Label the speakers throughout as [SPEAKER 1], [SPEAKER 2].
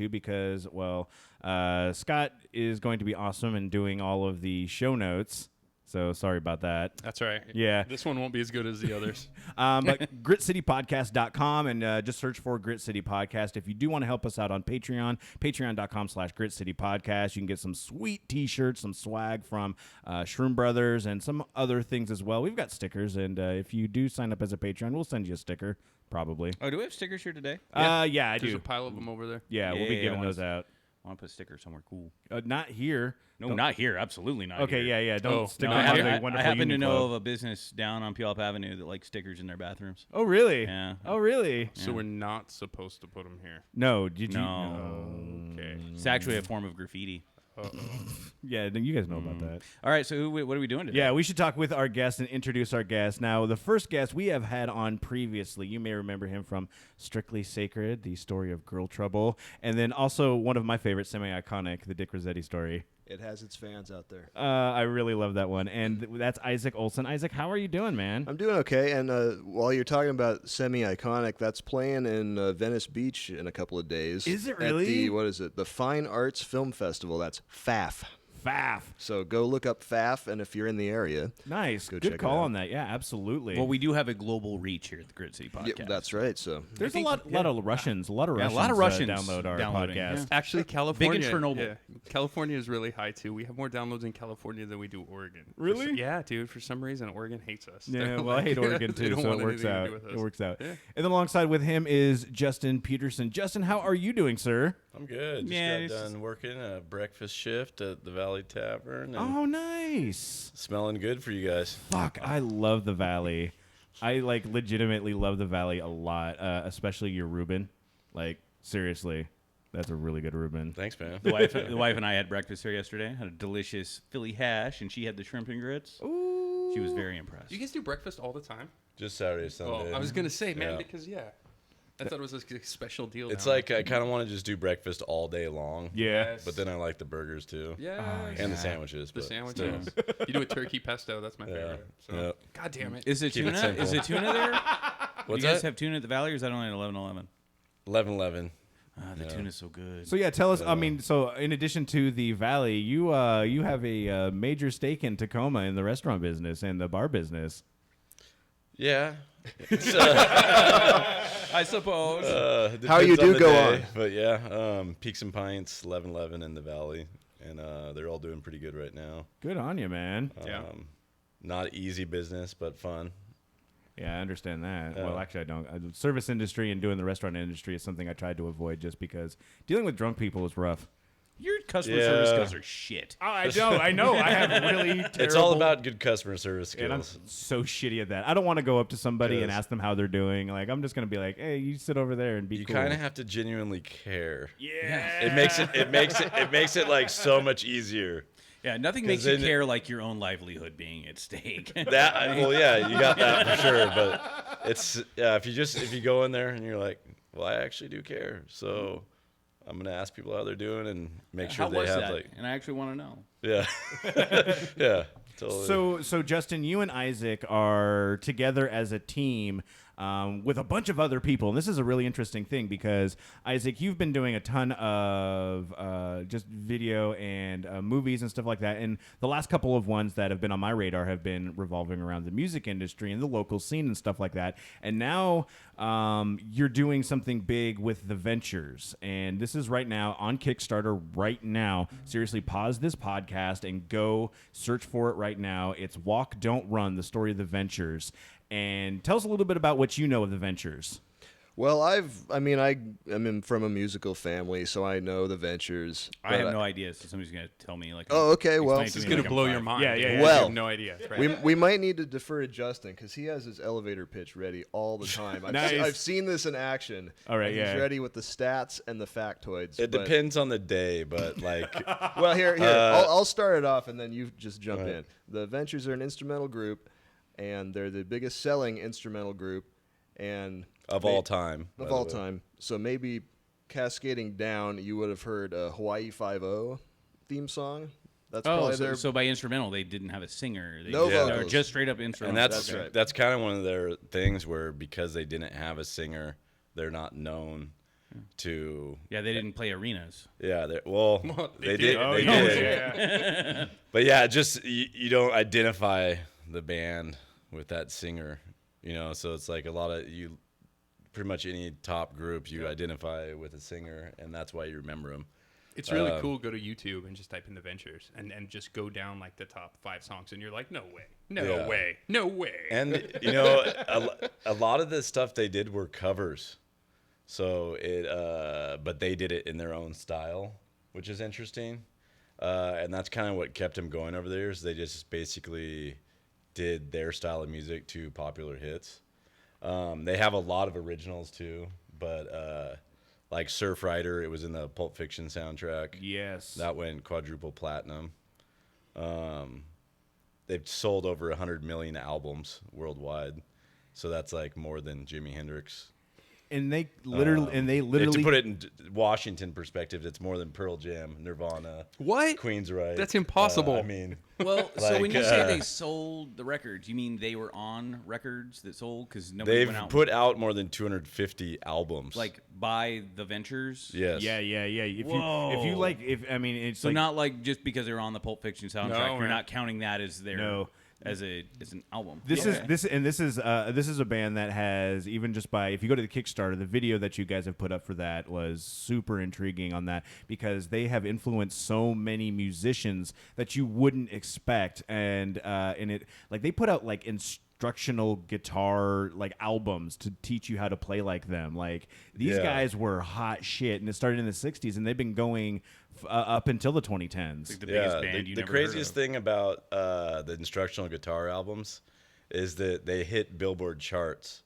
[SPEAKER 1] too because, well, Scott is going to be awesome and doing all of the show notes. So sorry about that.
[SPEAKER 2] That's right.
[SPEAKER 1] Yeah.
[SPEAKER 2] This one won't be as good as the others.
[SPEAKER 1] But gritcitypodcast.com and just search for Grit City Podcast. If you do want to help us out on Patreon, patreon.com/gritcitypodcast. You can get some sweet t-shirts, some swag from Shroom Brothers and some other things as well. We've got stickers, and if you do sign up as a Patreon, we'll send you a sticker, probably.
[SPEAKER 3] Oh, do we have stickers here today?
[SPEAKER 1] Yeah, I
[SPEAKER 2] There's
[SPEAKER 1] do.
[SPEAKER 2] a pile of them over there.
[SPEAKER 1] Yeah, we'll be
[SPEAKER 3] Yeah,
[SPEAKER 1] giving those out.
[SPEAKER 3] I want to put a sticker somewhere cool.
[SPEAKER 1] Not here.
[SPEAKER 3] No, not here. Absolutely not
[SPEAKER 1] Okay,
[SPEAKER 3] here.
[SPEAKER 1] yeah. Don't stick
[SPEAKER 2] no,
[SPEAKER 1] them
[SPEAKER 2] I
[SPEAKER 1] on
[SPEAKER 2] have-
[SPEAKER 1] the
[SPEAKER 3] I
[SPEAKER 1] wonderful
[SPEAKER 3] happen to know
[SPEAKER 1] Uniqlo.
[SPEAKER 3] of a business down on Puyallup Avenue that likes stickers in their bathrooms.
[SPEAKER 1] Oh, really?
[SPEAKER 3] Yeah.
[SPEAKER 1] Oh, really?
[SPEAKER 2] So we're not supposed to put them here.
[SPEAKER 1] No. Did you?
[SPEAKER 3] No.
[SPEAKER 2] Okay.
[SPEAKER 3] It's actually a form of graffiti.
[SPEAKER 1] Yeah, you guys know about that.
[SPEAKER 3] All right, so what are we doing today?
[SPEAKER 1] Yeah, we should talk with our guest and introduce our guest. Now, the first guest we have had on previously, you may remember him from Strictly Sacred, the story of Girl Trouble, and then also one of my favorites, semi-iconic, the Dick Rossetti story.
[SPEAKER 4] It has its fans out there.
[SPEAKER 1] I really love that one. And that's Isaac Olsen. Isaac, how are you doing, man?
[SPEAKER 4] I'm doing okay, and while you're talking about semi-iconic, that's playing in Venice Beach in a couple of days.
[SPEAKER 1] Is it
[SPEAKER 4] At
[SPEAKER 1] really?
[SPEAKER 4] the Fine Arts Film Festival. That's FAF.
[SPEAKER 1] Faf.
[SPEAKER 4] So go look up FAF, and if you're in the area,
[SPEAKER 1] Nice.
[SPEAKER 4] Go
[SPEAKER 1] Good
[SPEAKER 4] check it
[SPEAKER 1] call
[SPEAKER 4] out.
[SPEAKER 1] on that. Yeah, absolutely.
[SPEAKER 3] Well, we do have a global reach here at the Grit City Podcast.
[SPEAKER 4] yeah, that's right. So
[SPEAKER 1] There's a
[SPEAKER 3] think-
[SPEAKER 1] lot of Russians. A lot of
[SPEAKER 3] Yeah, a
[SPEAKER 1] Russians,
[SPEAKER 3] lot of Russians
[SPEAKER 1] download our
[SPEAKER 3] downloading,
[SPEAKER 1] podcast.
[SPEAKER 3] yeah.
[SPEAKER 2] Actually, California.
[SPEAKER 3] Chernobyl.
[SPEAKER 2] Yeah, California is really high too. We have more downloads in California than we do Oregon.
[SPEAKER 1] Really?
[SPEAKER 2] Yeah, dude. For some reason, Oregon hates us.
[SPEAKER 1] Yeah,
[SPEAKER 2] They're
[SPEAKER 1] well, I
[SPEAKER 2] like-
[SPEAKER 1] hate Oregon
[SPEAKER 2] they
[SPEAKER 1] too,
[SPEAKER 2] don't
[SPEAKER 1] so
[SPEAKER 2] want
[SPEAKER 1] it works
[SPEAKER 2] anything to
[SPEAKER 1] out.
[SPEAKER 2] do with
[SPEAKER 1] It
[SPEAKER 2] us.
[SPEAKER 1] works out.
[SPEAKER 2] Yeah.
[SPEAKER 1] And then alongside with him is Justin Peterson. Justin, how are you doing, sir?
[SPEAKER 5] I'm good. Just
[SPEAKER 3] Yeah,
[SPEAKER 5] got
[SPEAKER 3] it's
[SPEAKER 5] done working a breakfast shift at the Valley Tavern. And
[SPEAKER 1] Oh, nice.
[SPEAKER 5] smelling good for you guys.
[SPEAKER 1] Fuck, I love the Valley. I legitimately love the Valley a lot, especially your Reuben. Seriously, that's a really good Reuben.
[SPEAKER 5] Thanks, man.
[SPEAKER 3] The wife and I had breakfast here yesterday. Had a delicious Philly hash, and she had the shrimp and grits.
[SPEAKER 1] Ooh.
[SPEAKER 3] She was very impressed.
[SPEAKER 2] Do you guys do breakfast all the time?
[SPEAKER 5] Just Saturday, Sunday.
[SPEAKER 2] Oh, I was gonna say, man,
[SPEAKER 5] Yeah.
[SPEAKER 2] because I thought it was a special deal.
[SPEAKER 5] It's
[SPEAKER 2] down
[SPEAKER 5] like I kind of want to just do breakfast all day long.
[SPEAKER 1] Yeah.
[SPEAKER 2] Yes.
[SPEAKER 5] But then I like the burgers too.
[SPEAKER 2] yeah,
[SPEAKER 5] And the sandwiches.
[SPEAKER 2] the
[SPEAKER 5] but
[SPEAKER 2] sandwiches.
[SPEAKER 5] still.
[SPEAKER 2] You do a turkey pesto. That's my
[SPEAKER 5] Yeah.
[SPEAKER 2] favorite. So.
[SPEAKER 5] Yeah.
[SPEAKER 2] God damn it.
[SPEAKER 3] Is it
[SPEAKER 5] Keep it
[SPEAKER 3] tuna?
[SPEAKER 5] simple.
[SPEAKER 3] Is it tuna there?
[SPEAKER 5] What's
[SPEAKER 3] you guys
[SPEAKER 5] that?
[SPEAKER 3] have tuna at the Valley, or is that only at 11:11?
[SPEAKER 5] 11:11.
[SPEAKER 3] The tuna's so good.
[SPEAKER 1] So yeah, tell us. I mean, so in addition to the Valley, you have a major stake in Tacoma in the restaurant business and the bar business.
[SPEAKER 5] Yeah. It's,
[SPEAKER 3] I suppose.
[SPEAKER 4] How you
[SPEAKER 5] depends
[SPEAKER 4] do
[SPEAKER 5] the
[SPEAKER 4] go
[SPEAKER 5] day,
[SPEAKER 4] on.
[SPEAKER 5] But yeah, Peaks and Pints, 11:11 in the Valley, and they're all doing pretty good right now.
[SPEAKER 1] Good on you, man.
[SPEAKER 2] Yeah.
[SPEAKER 5] Not easy business, but fun.
[SPEAKER 1] Yeah, I understand that.
[SPEAKER 5] Yeah.
[SPEAKER 1] Well, actually, I don't. The service industry and doing the restaurant industry is something I tried to avoid just because dealing with drunk people is rough.
[SPEAKER 3] Your customer
[SPEAKER 5] Yeah.
[SPEAKER 3] service skills are shit.
[SPEAKER 1] Oh, I know. I have really terrible.
[SPEAKER 5] It's all about good customer service
[SPEAKER 1] And I'm
[SPEAKER 5] skills.
[SPEAKER 1] so shitty at that. I don't want to go up to somebody and
[SPEAKER 5] Yes.
[SPEAKER 1] ask them how they're doing. I'm just gonna be like, "Hey, you sit over there and be
[SPEAKER 5] You
[SPEAKER 1] cool."
[SPEAKER 5] kind of have to genuinely care.
[SPEAKER 1] Yeah.
[SPEAKER 5] It makes it like so much easier.
[SPEAKER 3] Yeah, nothing
[SPEAKER 5] 'Cause
[SPEAKER 3] makes you
[SPEAKER 5] then-
[SPEAKER 3] care like your own livelihood being at stake.
[SPEAKER 5] Well, yeah, you got that for sure. But it's if you go in there and you're like, well, I actually do care, so I'm gonna ask people how they're doing and make sure
[SPEAKER 3] How
[SPEAKER 5] they
[SPEAKER 3] was
[SPEAKER 5] have
[SPEAKER 3] that? And I actually want to know.
[SPEAKER 5] yeah, yeah, totally.
[SPEAKER 1] So Justin, you and Isaac are together as a team with a bunch of other people, and this is a really interesting thing because Isaac, you've been doing a ton of just video and movies and stuff like that, and the last couple of ones that have been on my radar have been revolving around the music industry and the local scene and stuff like that. And now you're doing something big with the Ventures, and this is right now on Kickstarter right now. Seriously, pause this podcast and go search for it right now. It's Walk, Don't Run, the story of the Ventures. And tell us a little bit about what you know of the Ventures.
[SPEAKER 4] Well, I am from a musical family, so I know the Ventures.
[SPEAKER 3] I have no idea, so somebody's going to tell me.
[SPEAKER 4] Oh, okay, well,
[SPEAKER 3] explain
[SPEAKER 2] This
[SPEAKER 3] to
[SPEAKER 2] is
[SPEAKER 3] me
[SPEAKER 2] gonna
[SPEAKER 3] like
[SPEAKER 2] blow
[SPEAKER 3] I'm
[SPEAKER 2] your
[SPEAKER 3] five.
[SPEAKER 2] mind.
[SPEAKER 1] Yeah, yeah,
[SPEAKER 2] dude.
[SPEAKER 1] yeah.
[SPEAKER 2] You
[SPEAKER 4] Well,
[SPEAKER 2] have no idea. Right?
[SPEAKER 4] we might need to defer to Justin because he has his elevator pitch ready all the time.
[SPEAKER 1] Nice.
[SPEAKER 4] I've seen this in action.
[SPEAKER 1] All right,
[SPEAKER 4] and
[SPEAKER 1] yeah.
[SPEAKER 4] He's ready with the stats and the factoids.
[SPEAKER 5] It
[SPEAKER 4] but-
[SPEAKER 5] depends on the day, but like
[SPEAKER 4] Well, here, I'll start it off, and then you just jump
[SPEAKER 5] Right.
[SPEAKER 4] in. The Ventures are an instrumental group, and they're the biggest selling instrumental group, and
[SPEAKER 5] of all time. by
[SPEAKER 4] of
[SPEAKER 5] the
[SPEAKER 4] all
[SPEAKER 5] way.
[SPEAKER 4] time. So maybe cascading down, you would have heard Hawaii 5-0 theme song. That's
[SPEAKER 3] Oh,
[SPEAKER 4] probably
[SPEAKER 3] so,
[SPEAKER 4] their
[SPEAKER 3] so by instrumental, they didn't have a singer. They
[SPEAKER 4] No
[SPEAKER 3] just,
[SPEAKER 4] vocals.
[SPEAKER 3] or just straight up
[SPEAKER 5] And
[SPEAKER 3] instrumental.
[SPEAKER 5] that's
[SPEAKER 4] That's right.
[SPEAKER 5] that's kind of one of their things where because they didn't have a singer, they're not known. to
[SPEAKER 3] Yeah, they didn't play arenas.
[SPEAKER 5] yeah. They
[SPEAKER 2] They
[SPEAKER 5] did.
[SPEAKER 2] did.
[SPEAKER 5] They
[SPEAKER 2] Oh,
[SPEAKER 5] did.
[SPEAKER 2] yeah.
[SPEAKER 5] But yeah, just you don't identify the band with that singer, So it's like a lot of you, pretty much any top group, you identify with a singer, and that's why you remember them.
[SPEAKER 2] It's really cool. Go to YouTube and just type in The Ventures and just go down like the top 5 songs, and you're like, no way,
[SPEAKER 5] Yeah.
[SPEAKER 2] no way.
[SPEAKER 5] And a lot of the stuff they did were covers, so but they did it in their own style, which is interesting. And that's kind of what kept them going over the years. They just basically did their style of music to popular hits. They have a lot of originals too, but like Surf Rider, it was in the Pulp Fiction soundtrack.
[SPEAKER 1] Yes.
[SPEAKER 5] That went quadruple platinum. They've sold over 100 million albums worldwide, so that's like more than Jimi Hendrix.
[SPEAKER 1] And they literally
[SPEAKER 5] To put it in Washington perspective, it's more than Pearl Jam, Nirvana,
[SPEAKER 2] What?
[SPEAKER 5] Queensryche.
[SPEAKER 2] That's impossible.
[SPEAKER 5] I mean,
[SPEAKER 3] Well, so when
[SPEAKER 5] Like,
[SPEAKER 3] you say they sold the records, you mean they were on records that sold? Because nobody
[SPEAKER 5] they've
[SPEAKER 3] went out
[SPEAKER 5] put out more than 250 albums.
[SPEAKER 3] like by the Ventures.
[SPEAKER 5] yes,
[SPEAKER 1] Yeah. If you
[SPEAKER 3] Whoa.
[SPEAKER 1] like, it's
[SPEAKER 3] So
[SPEAKER 1] like,
[SPEAKER 3] not like just because they were on the Pulp Fiction soundtrack,
[SPEAKER 2] No,
[SPEAKER 3] you're
[SPEAKER 2] man.
[SPEAKER 3] not counting that as their
[SPEAKER 1] No.
[SPEAKER 3] as an album.
[SPEAKER 1] This
[SPEAKER 3] Okay.
[SPEAKER 1] is a band that has, even just by, if you go to the Kickstarter, the video that you guys have put up for that was super intriguing on that, because they have influenced so many musicians that you wouldn't expect, and it, like, they put out like instructional guitar like albums to teach you how to play like them. Like, these
[SPEAKER 5] Yeah.
[SPEAKER 1] guys were hot shit, and it started in the 60s, and they've been going up until the 2010s.
[SPEAKER 3] Like the biggest
[SPEAKER 5] yeah.
[SPEAKER 3] band
[SPEAKER 5] The,
[SPEAKER 3] you
[SPEAKER 5] the
[SPEAKER 3] never heard
[SPEAKER 5] craziest
[SPEAKER 3] of.
[SPEAKER 5] thing about the instructional guitar albums is that they hit Billboard charts.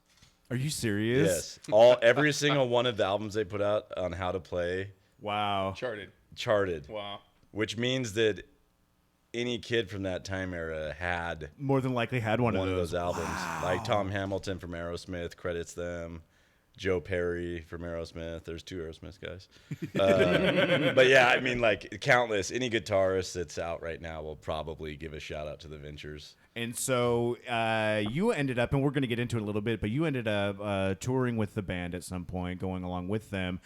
[SPEAKER 1] Are you serious?
[SPEAKER 5] Yes, every single one of the albums they put out on how to play
[SPEAKER 1] Wow.
[SPEAKER 5] charted,
[SPEAKER 2] Wow.
[SPEAKER 5] which means that any kid from that time era had
[SPEAKER 1] More than likely had one
[SPEAKER 5] one
[SPEAKER 1] of
[SPEAKER 5] of
[SPEAKER 1] those.
[SPEAKER 5] those albums. Like Tom Hamilton from Aerosmith credits them. Joe Perry from Aerosmith. There's 2 Aerosmith guys. But yeah, I mean, like, countless. Any guitarist that's out right now will probably give a shout out to the Ventures.
[SPEAKER 1] And so you ended up, and we're going to get into it a little bit, but you ended up touring with the band at some point, going along with them,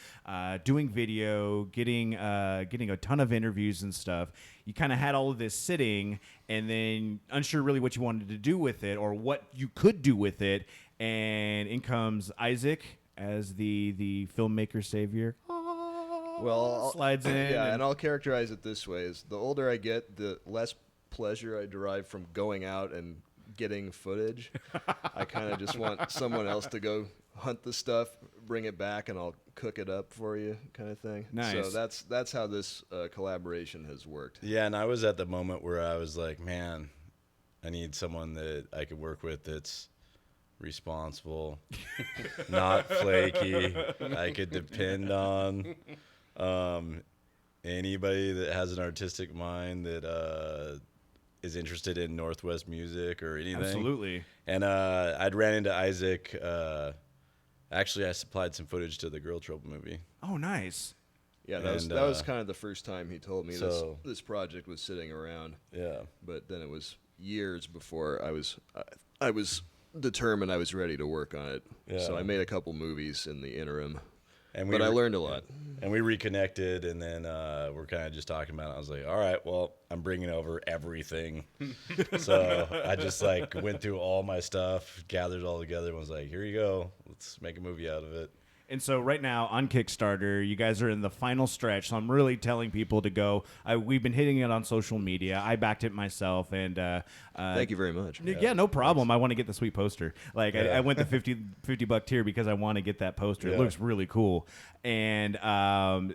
[SPEAKER 1] doing video, getting a ton of interviews and stuff. You kind of had all of this sitting, and then unsure really what you wanted to do with it or what you could do with it. And in comes Isaac as the filmmaker savior.
[SPEAKER 4] Well,
[SPEAKER 1] Slides in.
[SPEAKER 4] Yeah, and I'll characterize it this way: is the older I get, the less pleasure I derive from going out and getting footage. I kind of just want someone else to go hunt the stuff, bring it back, and I'll cook it up for you, kind of thing.
[SPEAKER 1] Nice.
[SPEAKER 4] So that's how this collaboration has worked.
[SPEAKER 5] Yeah, and I was at the moment where I was like, man, I need someone that I could work with that's responsible, not flaky, I could depend on. Anybody that has an artistic mind that is interested in Northwest music or anything.
[SPEAKER 1] Absolutely.
[SPEAKER 5] And I'd ran into Isaac. Actually, I supplied some footage to the Girl Trouble movie.
[SPEAKER 1] Oh, nice.
[SPEAKER 4] Yeah, that
[SPEAKER 5] And,
[SPEAKER 4] was kind of the first time he told me
[SPEAKER 5] so-
[SPEAKER 4] this project was sitting around.
[SPEAKER 5] Yeah.
[SPEAKER 4] But then it was years before I was determined I was ready to work on it.
[SPEAKER 5] Yeah.
[SPEAKER 4] So I made a couple movies in the interim.
[SPEAKER 5] And
[SPEAKER 4] But I learned a lot.
[SPEAKER 5] And we reconnected, and then we're kind of just talking about it. I was like, all right, well, I'm bringing over everything. So I just like went through all my stuff, gathered it all together, and was like, here you go. Let's make a movie out of it.
[SPEAKER 1] And so right now on Kickstarter, you guys are in the final stretch. So I'm really telling people to go. We've been hitting it on social media. I backed it myself, and
[SPEAKER 4] Thank you very much.
[SPEAKER 1] yeah, no problem. I want to get the sweet poster. Like
[SPEAKER 5] Yeah.
[SPEAKER 1] I went the $50 tier because I want to get that poster. It
[SPEAKER 5] Yeah.
[SPEAKER 1] looks really cool. And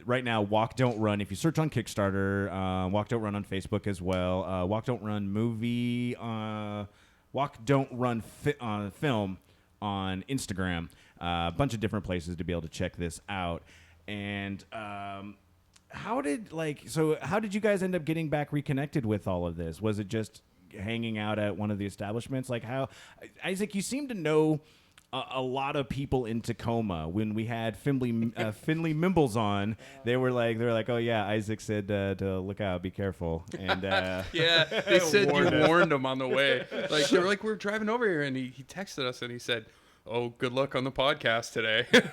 [SPEAKER 1] right now, Walk Don't Run. If you search on Kickstarter, Walk Don't Run on Facebook as well. Walk Don't Run movie. Walk Don't Run film on Instagram. A bunch of different places to be able to check this out. And how did you guys end up getting back reconnected with all of this? Was it just hanging out at one of the establishments? Like, how, Isaac, you seem to know a lot of people in Tacoma. When we had Finley Mimbles on, they were like, oh yeah, Isaac said to look out, be careful. And
[SPEAKER 2] Yeah, they said you
[SPEAKER 1] Warned us.
[SPEAKER 2] warned them on the way. Like they were like, we're driving over here, and he texted us and he said, oh, good luck on the podcast today. Like,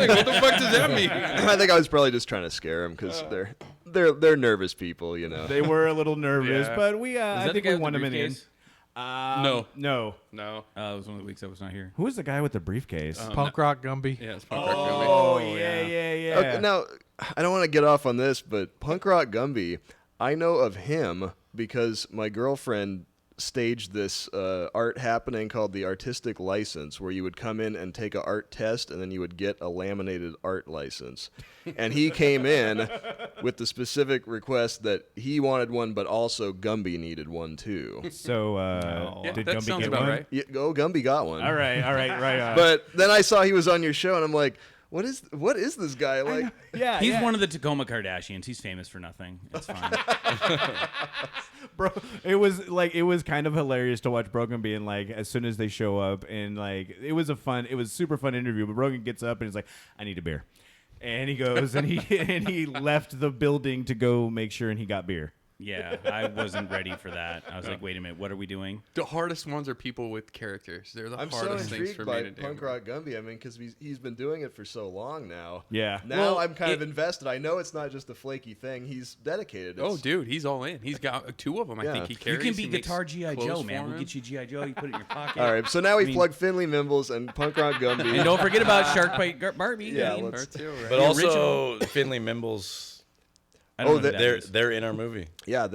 [SPEAKER 2] what the fuck does that mean?
[SPEAKER 4] I think I was probably just trying to scare them because they're nervous people, you know.
[SPEAKER 1] They were a little nervous,
[SPEAKER 2] Yeah.
[SPEAKER 1] but we
[SPEAKER 3] Is
[SPEAKER 1] I
[SPEAKER 3] that
[SPEAKER 1] think
[SPEAKER 3] the guy
[SPEAKER 1] we
[SPEAKER 3] with
[SPEAKER 1] won
[SPEAKER 3] the
[SPEAKER 1] them in the end.
[SPEAKER 3] briefcase?
[SPEAKER 1] No.
[SPEAKER 2] No.
[SPEAKER 3] It was one of the weeks I was not here.
[SPEAKER 1] Who was the guy with the briefcase?
[SPEAKER 6] Punk Rock Gumby.
[SPEAKER 2] Yeah, it's punk rock Gumby.
[SPEAKER 1] Oh,
[SPEAKER 3] yeah.
[SPEAKER 1] yeah.
[SPEAKER 4] Okay, now, I don't want to get off on this, but Punk Rock Gumby, I know of him because my girlfriend staged this art happening called the Artistic License, where you would come in and take an art test, and then you would get a laminated art license. And he came in with the specific request that he wanted one, but also Gumby needed one too.
[SPEAKER 1] So,
[SPEAKER 2] Yeah,
[SPEAKER 1] did
[SPEAKER 2] that
[SPEAKER 1] Gumby
[SPEAKER 2] sounds
[SPEAKER 1] get
[SPEAKER 2] about
[SPEAKER 1] one?
[SPEAKER 2] right.
[SPEAKER 4] Yeah, Gumby got one.
[SPEAKER 1] All right, right on.
[SPEAKER 4] But then I saw he was on your show, and I'm like, what is this guy like?
[SPEAKER 1] yeah,
[SPEAKER 3] He's
[SPEAKER 1] yeah.
[SPEAKER 3] one of the Tacoma Kardashians. He's famous for nothing. It's fine.
[SPEAKER 1] Bro, it was kind of hilarious to watch Brogan being like, as soon as they show up, and like it was super fun interview. But Brogan gets up and he's like, I need a beer, and he goes and he left the building to go make sure, and he got beer.
[SPEAKER 3] Yeah, I wasn't ready for that. I was like, wait a minute, what are we doing?
[SPEAKER 2] The hardest ones are people with characters. They're the
[SPEAKER 4] I'm so
[SPEAKER 2] hardest things for
[SPEAKER 4] intrigued by
[SPEAKER 2] me to do.
[SPEAKER 4] Punk Rock Gumby. I mean, because he's been doing it for so long now.
[SPEAKER 1] Yeah.
[SPEAKER 4] Now
[SPEAKER 3] Well,
[SPEAKER 4] I'm kind of invested. I know it's not just a flaky thing. He's dedicated.
[SPEAKER 2] Oh,
[SPEAKER 4] It's-
[SPEAKER 2] dude, he's all in. He's got 2 of them.
[SPEAKER 4] Yeah.
[SPEAKER 2] I think he
[SPEAKER 3] You
[SPEAKER 2] carries.
[SPEAKER 3] can be
[SPEAKER 2] He makes
[SPEAKER 3] Guitar G.I.
[SPEAKER 2] clothes
[SPEAKER 3] Joe, man.
[SPEAKER 2] for
[SPEAKER 3] We'll
[SPEAKER 2] him.
[SPEAKER 3] get you G.I. Joe. You put it in your pocket.
[SPEAKER 4] All right, so now we
[SPEAKER 3] mean-
[SPEAKER 4] plug Finley Mimbles and Punk Rock Gumby.
[SPEAKER 3] And don't forget about Shark Bite Barbie.
[SPEAKER 4] Yeah,
[SPEAKER 3] I mean,
[SPEAKER 4] let's-
[SPEAKER 2] Her too, right?
[SPEAKER 5] But
[SPEAKER 3] The
[SPEAKER 5] also, Finley Mimbles,
[SPEAKER 3] I don't
[SPEAKER 4] Oh,
[SPEAKER 3] know who that
[SPEAKER 5] they're
[SPEAKER 3] is.
[SPEAKER 5] they're in our movie.
[SPEAKER 4] Yeah,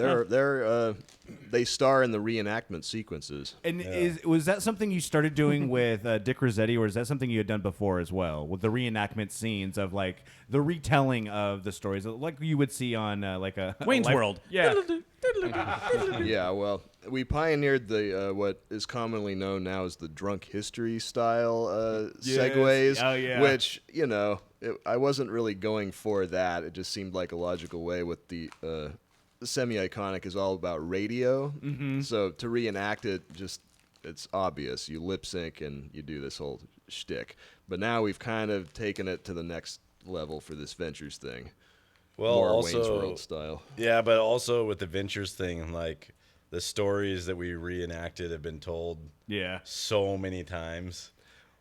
[SPEAKER 4] they star in the reenactment sequences.
[SPEAKER 1] And was that something you started doing with Dick Rossetti, or is that something you had done before as well, with the reenactment scenes of like the retelling of the stories, like you would see on like a
[SPEAKER 3] Wayne's World.
[SPEAKER 1] Yeah.
[SPEAKER 4] Yeah, well, we pioneered the what is commonly known now as the drunk history style segues.
[SPEAKER 1] Oh, yeah.
[SPEAKER 4] Which I wasn't really going for that. It just seemed like a logical way. With the semi-iconic is all about radio, so to reenact it, it's obvious. You lip sync and you do this whole shtick. But now we've kind of taken it to the next level for this Ventures thing.
[SPEAKER 5] Well,
[SPEAKER 4] More
[SPEAKER 5] also,
[SPEAKER 4] Wayne's World style.
[SPEAKER 5] yeah, but also with the Ventures thing, like the stories that we reenacted have been told
[SPEAKER 1] Yeah.
[SPEAKER 5] so many times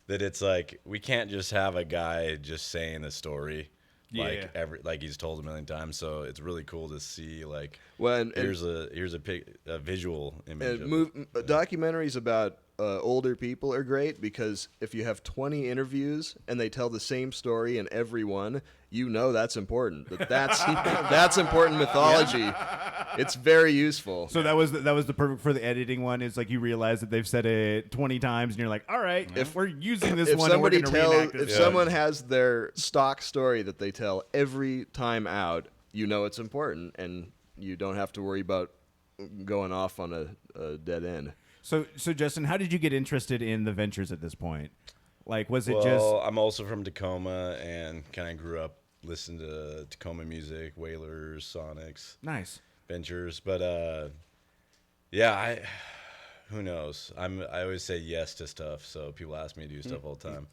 [SPEAKER 5] that it's like we can't just have a guy just saying a story
[SPEAKER 1] Yeah.
[SPEAKER 5] like he's told a million times. So it's really cool to see like
[SPEAKER 4] Well, and
[SPEAKER 5] here's a visual image.
[SPEAKER 4] And
[SPEAKER 5] of it.
[SPEAKER 4] documentaries about older people are great because if you have 20 interviews and they tell the same story in every one, that's important. That's important mythology. It's very useful.
[SPEAKER 1] So that was the perfect for the editing one. Is like you realize that they've said it 20 times, and you're like, all right, if we're using this
[SPEAKER 4] if
[SPEAKER 1] one, and we're
[SPEAKER 4] somebody
[SPEAKER 1] going to reenact
[SPEAKER 4] if
[SPEAKER 1] this.
[SPEAKER 4] someone has their stock story that they tell every time out, it's important, and you don't have to worry about going off on a dead end.
[SPEAKER 1] So Justin, how did you get interested in the Ventures at this point? Like, was it
[SPEAKER 5] well,
[SPEAKER 1] just
[SPEAKER 5] I'm also from Tacoma and kind of grew up listening to Tacoma music, Whalers, Sonics,
[SPEAKER 1] nice?
[SPEAKER 5] Ventures, but who knows? I always say yes to stuff, so people ask me to do stuff all the time.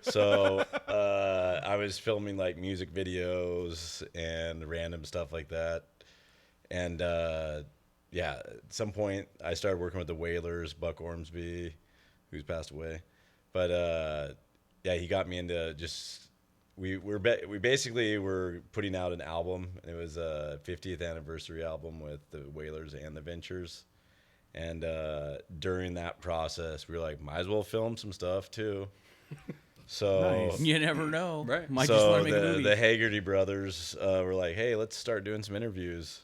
[SPEAKER 5] So I was filming like music videos and random stuff like that, and at some point I started working with the Whalers, Buck Ormsby, who's passed away, but he got me into just. We basically were putting out an album. It was a 50th anniversary album with the Whalers and the Ventures. And during that process, we were like, might as well film some stuff too. So
[SPEAKER 1] Nice.
[SPEAKER 3] You never know.
[SPEAKER 2] Right.
[SPEAKER 3] Might just
[SPEAKER 5] so
[SPEAKER 3] want to make a movie.
[SPEAKER 5] the Haggerty brothers were like, hey, let's start doing some interviews.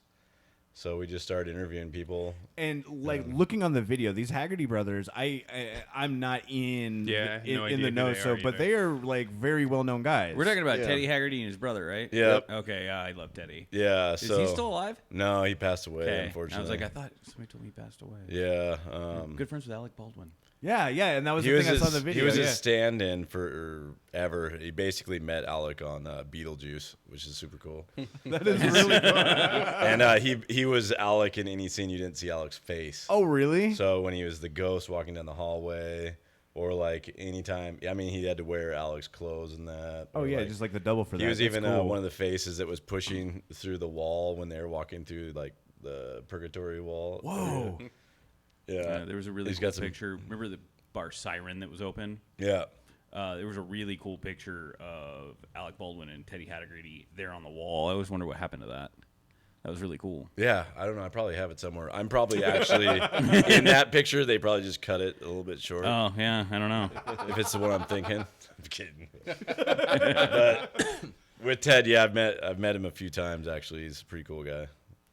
[SPEAKER 5] So we just started interviewing people.
[SPEAKER 1] And like looking on the video, these Haggerty brothers, I'm not in
[SPEAKER 2] Yeah,
[SPEAKER 1] in,
[SPEAKER 2] no
[SPEAKER 1] in
[SPEAKER 2] idea
[SPEAKER 1] the
[SPEAKER 2] who
[SPEAKER 1] know,
[SPEAKER 2] they
[SPEAKER 1] so
[SPEAKER 2] are
[SPEAKER 1] but
[SPEAKER 2] either.
[SPEAKER 1] they are like very well known guys.
[SPEAKER 3] We're talking about
[SPEAKER 4] Yeah.
[SPEAKER 3] Teddy Haggerty and his brother, right?
[SPEAKER 5] Yeah.
[SPEAKER 3] Okay, I love Teddy.
[SPEAKER 5] Yeah.
[SPEAKER 3] Is
[SPEAKER 5] So
[SPEAKER 3] he still alive?
[SPEAKER 5] No, he passed away,
[SPEAKER 3] Okay.
[SPEAKER 5] unfortunately.
[SPEAKER 3] I was like, I thought somebody told me he passed away.
[SPEAKER 5] Yeah.
[SPEAKER 3] Good friends with Alec Baldwin.
[SPEAKER 1] yeah, and that was
[SPEAKER 5] He
[SPEAKER 1] the
[SPEAKER 5] was
[SPEAKER 1] thing I saw in
[SPEAKER 5] his,
[SPEAKER 1] the video.
[SPEAKER 5] he was
[SPEAKER 1] yeah.
[SPEAKER 5] his stand-in forever. He basically met Alec on Beetlejuice, which is super cool.
[SPEAKER 1] That is really cool.
[SPEAKER 5] And he was Alec in any scene you didn't see Alec's face.
[SPEAKER 1] Oh, really?
[SPEAKER 5] So when he was the ghost walking down the hallway, or like anytime, I mean, he had to wear Alec's clothes and that.
[SPEAKER 1] Oh
[SPEAKER 5] or
[SPEAKER 1] yeah,
[SPEAKER 5] like,
[SPEAKER 1] just like the double for that.
[SPEAKER 5] he was
[SPEAKER 1] That's
[SPEAKER 5] even
[SPEAKER 1] cool.
[SPEAKER 5] one of the faces that was pushing through the wall when they were walking through like the purgatory wall.
[SPEAKER 1] Whoa.
[SPEAKER 5] Yeah.
[SPEAKER 3] There was a really
[SPEAKER 5] He's
[SPEAKER 3] cool
[SPEAKER 5] got some-
[SPEAKER 3] picture. Remember bar Siren that was open.
[SPEAKER 5] Yeah.
[SPEAKER 3] There was a really cool picture of Alec Baldwin and Teddy Hattergrady there on the wall. I always wonder what happened to that. That was really cool.
[SPEAKER 5] Yeah, I don't know. I probably have it somewhere. I'm probably actually in that picture. They probably just cut it a little bit short.
[SPEAKER 3] Oh, yeah, I don't know.
[SPEAKER 5] If it's the one I'm thinking. I'm kidding. But with Ted, yeah, I've met him a few times actually. He's a pretty cool guy.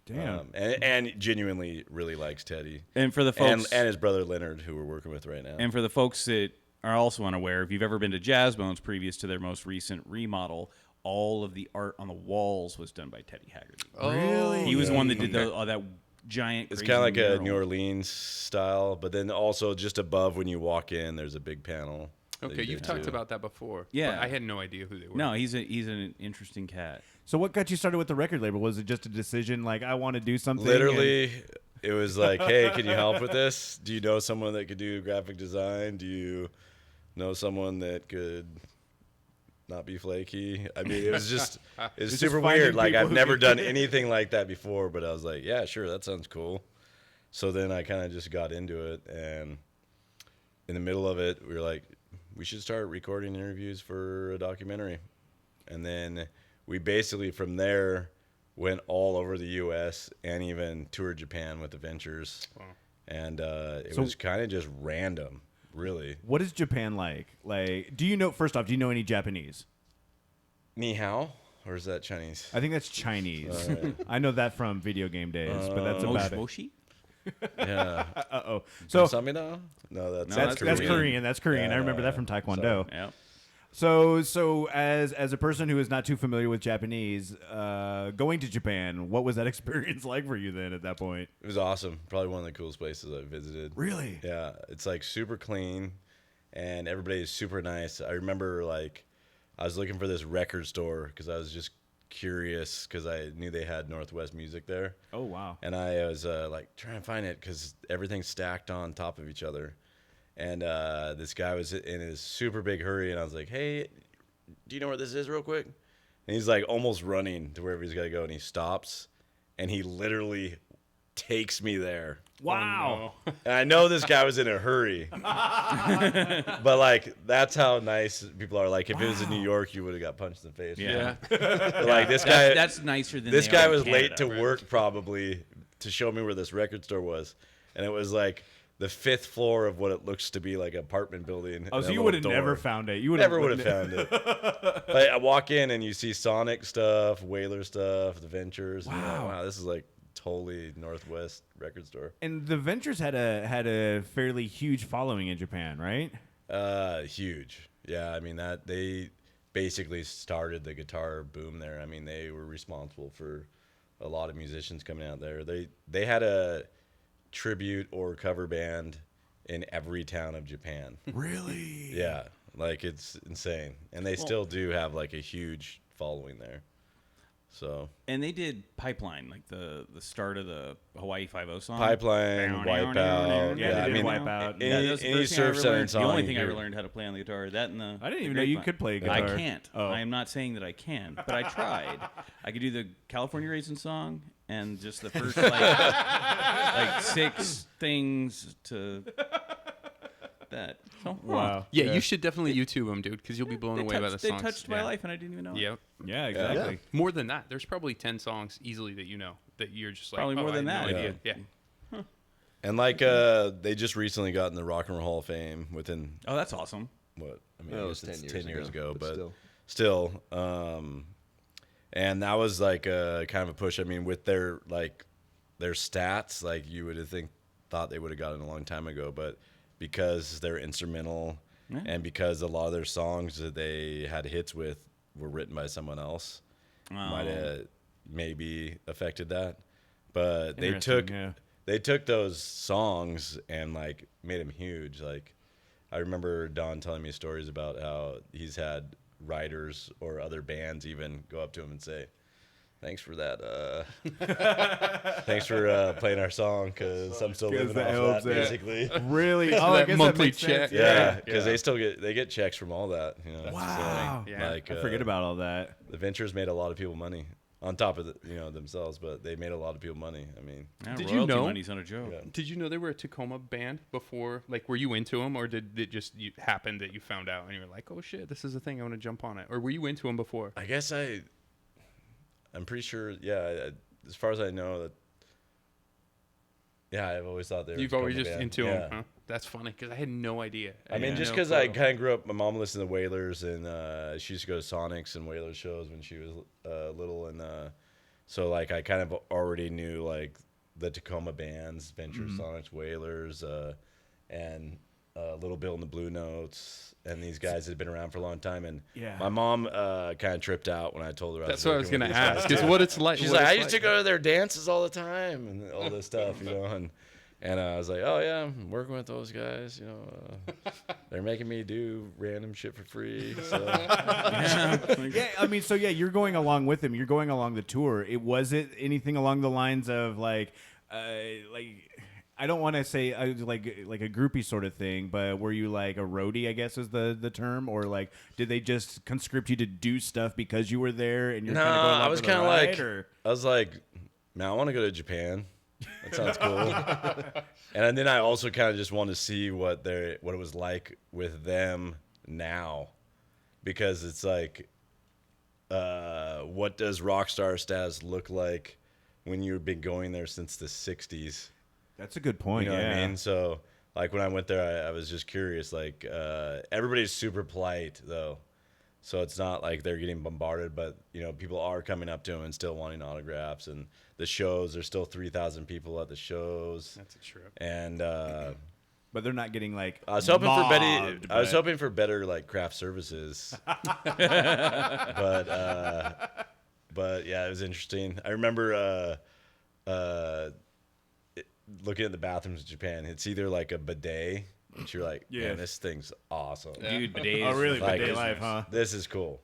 [SPEAKER 1] Damn.
[SPEAKER 5] And genuinely really likes Teddy.
[SPEAKER 3] And for the folks
[SPEAKER 5] and his brother Leonard, who we're working with right now.
[SPEAKER 3] And for the folks that are also unaware, if you've ever been to Jazz Bones previous to their most recent remodel, all of the art on the walls was done by Teddy Haggerty.
[SPEAKER 1] Really?
[SPEAKER 3] He was the one that did that giant.
[SPEAKER 5] It's
[SPEAKER 3] crazy
[SPEAKER 5] kind of like
[SPEAKER 3] mural.
[SPEAKER 5] a New Orleans style, but then also just above when you walk in, there's a big panel. that
[SPEAKER 2] Okay,
[SPEAKER 5] you
[SPEAKER 2] you've
[SPEAKER 5] get
[SPEAKER 2] talked
[SPEAKER 5] to.
[SPEAKER 2] about that before.
[SPEAKER 3] Yeah.
[SPEAKER 2] But I had no idea who they were.
[SPEAKER 3] No, he's an interesting cat.
[SPEAKER 1] So what got you started with the record label? Was it just a decision like I want to do something?
[SPEAKER 5] Literally, it was like, hey, can you help with this? Do you know someone that could do graphic design? Do you know someone that could not be flaky? I mean, it was just, it's
[SPEAKER 1] just
[SPEAKER 5] super
[SPEAKER 1] finding
[SPEAKER 5] weird. Like,
[SPEAKER 1] people
[SPEAKER 5] I've
[SPEAKER 1] who
[SPEAKER 5] never
[SPEAKER 1] can-
[SPEAKER 5] done anything like that before, but I was like, yeah, sure, that sounds cool. So then I kind of just got into it, and in the middle of it, we were like, we should start recording interviews for a documentary. And then we basically, from there, went all over the U.S. and even toured Japan with Adventures.
[SPEAKER 2] Wow.
[SPEAKER 5] And it
[SPEAKER 1] So-
[SPEAKER 5] was kind of just random, really.
[SPEAKER 1] What is Japan like? Like, do you know? First off, do you know any Japanese?
[SPEAKER 5] Ni hao? Or is that Chinese?
[SPEAKER 1] I think that's Chinese. I know that from video game days, but that's
[SPEAKER 3] Mosh
[SPEAKER 1] about it.
[SPEAKER 3] Moshi?
[SPEAKER 5] Yeah.
[SPEAKER 1] Uh-oh. So
[SPEAKER 5] Samina? No, that's
[SPEAKER 1] that's
[SPEAKER 3] Korean.
[SPEAKER 1] Korean. That's Korean.
[SPEAKER 5] Yeah,
[SPEAKER 1] I remember
[SPEAKER 5] no,
[SPEAKER 1] that from Taekwondo.
[SPEAKER 3] Yeah.
[SPEAKER 1] So as a person who is not too familiar with Japanese, going to Japan, what was that experience like for you then at that point?
[SPEAKER 5] It was awesome. Probably one of the coolest places I visited.
[SPEAKER 1] Really?
[SPEAKER 5] Yeah, it's like super clean, and everybody is super nice. I remember like I was looking for this record store because I was just curious because I knew they had Northwest music there,
[SPEAKER 1] Oh wow.
[SPEAKER 5] and I was like trying to find it because everything's stacked on top of each other. And this guy was in his super big hurry, and I was like, "Hey, do you know where this is, real quick?" And he's like almost running to wherever he's got to go, and he stops, and he literally takes me there.
[SPEAKER 1] Wow.
[SPEAKER 5] And I know this guy was in a hurry, but like that's how nice people are. Like if it was in New York, you would have got punched in the face.
[SPEAKER 3] Yeah.
[SPEAKER 5] But, like this guy,
[SPEAKER 3] That's nicer than
[SPEAKER 5] this
[SPEAKER 3] they
[SPEAKER 5] guy
[SPEAKER 3] are in
[SPEAKER 5] was late
[SPEAKER 3] Canada,
[SPEAKER 5] to
[SPEAKER 3] right?
[SPEAKER 5] work probably to show me where this record store was, and it was like the 5th floor of what it looks to be like an apartment building.
[SPEAKER 1] Oh,
[SPEAKER 5] and
[SPEAKER 1] so
[SPEAKER 5] a
[SPEAKER 1] you
[SPEAKER 5] little
[SPEAKER 1] would have
[SPEAKER 5] door.
[SPEAKER 1] never found it. You would
[SPEAKER 5] Never would have found it. Like, I walk in and you see Sonic stuff, Whaler stuff, the Ventures. And you're like,
[SPEAKER 1] Wow.
[SPEAKER 5] wow, this is like totally Northwest record store.
[SPEAKER 1] And the Ventures had a fairly huge following in Japan, right?
[SPEAKER 5] Huge. Yeah, I mean that they basically started the guitar boom there. I mean they were responsible for a lot of musicians coming out there. They had a tribute or cover band in every town of Japan.
[SPEAKER 1] Really?
[SPEAKER 5] Yeah, like it's insane, and they still do have like a huge following there. So
[SPEAKER 3] And they did Pipeline, like the start of the Hawaii Five-O song.
[SPEAKER 5] Pipeline, Wipeout,
[SPEAKER 1] Yeah,
[SPEAKER 5] I
[SPEAKER 1] they did
[SPEAKER 5] mean,
[SPEAKER 1] Wipeout.
[SPEAKER 5] any,
[SPEAKER 3] that was the
[SPEAKER 5] any
[SPEAKER 3] first thing I
[SPEAKER 5] surf
[SPEAKER 3] ever
[SPEAKER 5] setting
[SPEAKER 3] learned.
[SPEAKER 5] song.
[SPEAKER 3] The only
[SPEAKER 5] you
[SPEAKER 3] thing I
[SPEAKER 5] hear.
[SPEAKER 3] ever learned how to play on the guitar. That and the
[SPEAKER 1] I didn't even
[SPEAKER 3] the
[SPEAKER 1] know you
[SPEAKER 3] grapevine.
[SPEAKER 1] could play
[SPEAKER 3] I
[SPEAKER 1] guitar.
[SPEAKER 3] can't.
[SPEAKER 1] Oh.
[SPEAKER 3] I am not saying that I can, but I tried. I could do the California Raisin song and just the first like 6 things to that. So,
[SPEAKER 1] Wow.
[SPEAKER 2] Yeah, you should definitely YouTube them, dude, because you'll be blown away by the
[SPEAKER 3] They
[SPEAKER 2] songs.
[SPEAKER 3] touched my life, and I didn't even know. it.
[SPEAKER 2] Yep.
[SPEAKER 1] Yeah, exactly.
[SPEAKER 2] More than that. There's probably 10 songs easily that you know that you're just like,
[SPEAKER 3] Probably more
[SPEAKER 2] I
[SPEAKER 3] than
[SPEAKER 2] had
[SPEAKER 3] that.
[SPEAKER 2] no idea. Yeah.
[SPEAKER 5] And like they just recently got in the Rock and Roll Hall of Fame within
[SPEAKER 3] Oh, that's awesome.
[SPEAKER 5] what I mean,
[SPEAKER 4] That
[SPEAKER 5] I
[SPEAKER 4] was
[SPEAKER 5] guess
[SPEAKER 4] 10
[SPEAKER 5] it's
[SPEAKER 4] years
[SPEAKER 5] 10 years ago,
[SPEAKER 4] but
[SPEAKER 5] but still, and that was like a kind of a push. I mean, with their stats, like you would have thought they would have gotten a long time ago, but because they're instrumental
[SPEAKER 3] Yeah.
[SPEAKER 5] and because a lot of their songs that they had hits with were written by someone else, might have maybe affected that. But they
[SPEAKER 1] Interesting,
[SPEAKER 5] took
[SPEAKER 1] yeah.
[SPEAKER 5] they took those songs and like made them huge. Like I remember Don telling me stories about how he's had writers or other bands even go up to him and say, "Thanks for that. Thanks for playing our song because I'm still
[SPEAKER 1] 'Cause
[SPEAKER 5] living
[SPEAKER 1] that
[SPEAKER 5] off
[SPEAKER 1] helps,
[SPEAKER 5] that
[SPEAKER 1] yeah.
[SPEAKER 5] basically."
[SPEAKER 1] Really? Oh, I
[SPEAKER 2] That
[SPEAKER 1] guess
[SPEAKER 2] monthly
[SPEAKER 1] makes sense.
[SPEAKER 2] check.
[SPEAKER 5] Yeah, because they still get checks from all that. You know,
[SPEAKER 1] Wow.
[SPEAKER 5] So,
[SPEAKER 2] Yeah.
[SPEAKER 5] like
[SPEAKER 1] I forget about all that.
[SPEAKER 5] the Ventures made a lot of people money. on top of themselves, but they made a lot of people money. I mean,
[SPEAKER 3] Yeah,
[SPEAKER 2] Did you
[SPEAKER 3] royalty
[SPEAKER 2] know-
[SPEAKER 3] money's not a joke.
[SPEAKER 5] yeah.
[SPEAKER 2] Did you know they were a Tacoma band before? Like, were you into them, or did it just happen that you found out and you were like, "Oh shit, this is a thing. I want to jump on it"? Or were you into them before?
[SPEAKER 5] I guess I'm pretty sure. Yeah, as far as I know, that. Yeah, I've always thought they were.
[SPEAKER 2] You've
[SPEAKER 5] a
[SPEAKER 2] always
[SPEAKER 5] Tacoma
[SPEAKER 2] just
[SPEAKER 5] band.
[SPEAKER 2] into
[SPEAKER 5] Yeah.
[SPEAKER 2] them, huh? That's funny because I had no idea.
[SPEAKER 5] I mean,
[SPEAKER 2] had
[SPEAKER 5] just
[SPEAKER 2] no
[SPEAKER 5] because I
[SPEAKER 2] clue.
[SPEAKER 5] kind of grew up, my mom listened to Wailers, and she used to go to Sonics and Wailers shows when she was little, and so like I kind of already knew like the Tacoma bands, Venture, Sonics, Wailers, and Little Bill and the Blue Notes, and these guys had been around for a long time. And
[SPEAKER 1] Yeah.
[SPEAKER 5] my mom kind of tripped out when I told her.
[SPEAKER 2] That's what I was
[SPEAKER 5] working
[SPEAKER 2] gonna
[SPEAKER 5] with these guys,
[SPEAKER 2] ask.
[SPEAKER 5] too.
[SPEAKER 2] Is what it's like.
[SPEAKER 5] She's
[SPEAKER 2] what
[SPEAKER 5] like, I
[SPEAKER 2] it's
[SPEAKER 5] used to go to their dances all the time and all this stuff, and I was like, oh yeah, I'm working with those guys, they're making me do random shit for free. So.
[SPEAKER 1] Yeah, I mean, so yeah, you're going along with him. You're going along the tour. Was it anything along the lines of like I don't want to say like a groupie sort of thing, but were you like a roadie, I guess is the term, or like did they just conscript you to do stuff because you were there and you're
[SPEAKER 5] No,
[SPEAKER 1] kind of going along
[SPEAKER 5] I was
[SPEAKER 1] for the
[SPEAKER 5] kind of
[SPEAKER 1] ride,
[SPEAKER 5] like,
[SPEAKER 1] or?
[SPEAKER 5] I was like, man, I want to go to Japan. That sounds cool. And then I also kind of just wanted to see what it was like with them now, because it's like, what does rock star status look like when you've been going there since the 60s?
[SPEAKER 1] That's a good point.
[SPEAKER 5] You know
[SPEAKER 1] yeah.
[SPEAKER 5] what I mean? So like when I went there, I was just curious. Like everybody's super polite though, so it's not like they're getting bombarded. But people are coming up to them and still wanting autographs. And the shows, there's still 3,000 people at the shows.
[SPEAKER 2] That's a trip.
[SPEAKER 5] And
[SPEAKER 1] But they're not getting like.
[SPEAKER 5] I was hoping for
[SPEAKER 1] mobbed,
[SPEAKER 5] I was
[SPEAKER 1] but-
[SPEAKER 5] hoping for better like craft services. But yeah, it was interesting. I remember looking at the bathrooms in Japan. It's either like a bidet, which you're like,
[SPEAKER 1] Yeah.
[SPEAKER 5] man, this thing's awesome.
[SPEAKER 3] Dude, bidets.
[SPEAKER 1] Oh, really?
[SPEAKER 5] Like,
[SPEAKER 1] Bidet life, huh?
[SPEAKER 5] This is cool.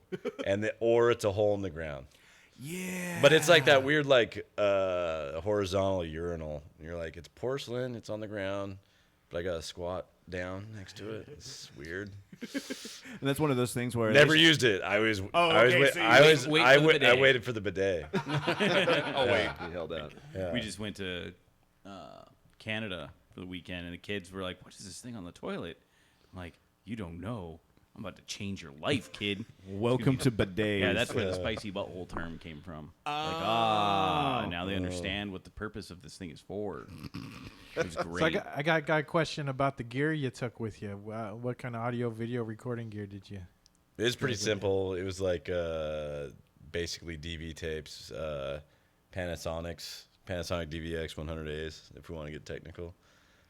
[SPEAKER 5] Or it's a hole in the ground.
[SPEAKER 1] Yeah.
[SPEAKER 5] But it's like that weird like horizontal urinal. And you're like, it's porcelain, it's on the ground, but I got to squat down next to it. It's weird.
[SPEAKER 1] And that's one of those things where
[SPEAKER 5] Never used it. I was
[SPEAKER 1] okay, so you
[SPEAKER 3] wait for the
[SPEAKER 5] I
[SPEAKER 3] bidet.
[SPEAKER 5] waited for the bidet.
[SPEAKER 2] Oh wait.
[SPEAKER 4] We held out.
[SPEAKER 5] Yeah.
[SPEAKER 3] We just went to Canada for the weekend, and the kids were like, "What is this thing on the toilet?" I'm like, "You don't know. I'm about to change your life, kid."
[SPEAKER 1] Welcome to bidets.
[SPEAKER 3] Yeah, that's where the spicy butthole term came from. Now they understand what the purpose of this thing is for. It was great.
[SPEAKER 6] So I got a question about the gear you took with you. What kind of audio video recording gear did you?
[SPEAKER 5] It was pretty simple. It was like basically DV tapes, Panasonic DVX 100As, if we want to get technical.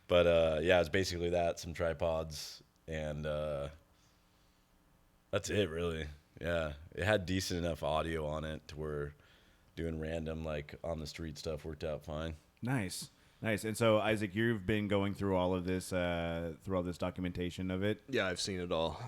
[SPEAKER 5] But yeah, it's basically that, some tripods, and that's it really. Yeah, it had decent enough audio on it to where doing random like on the street stuff worked out fine.
[SPEAKER 1] Nice. And so, Isaac, you've been going through all of this, documentation of it.
[SPEAKER 4] Yeah, I've seen it all.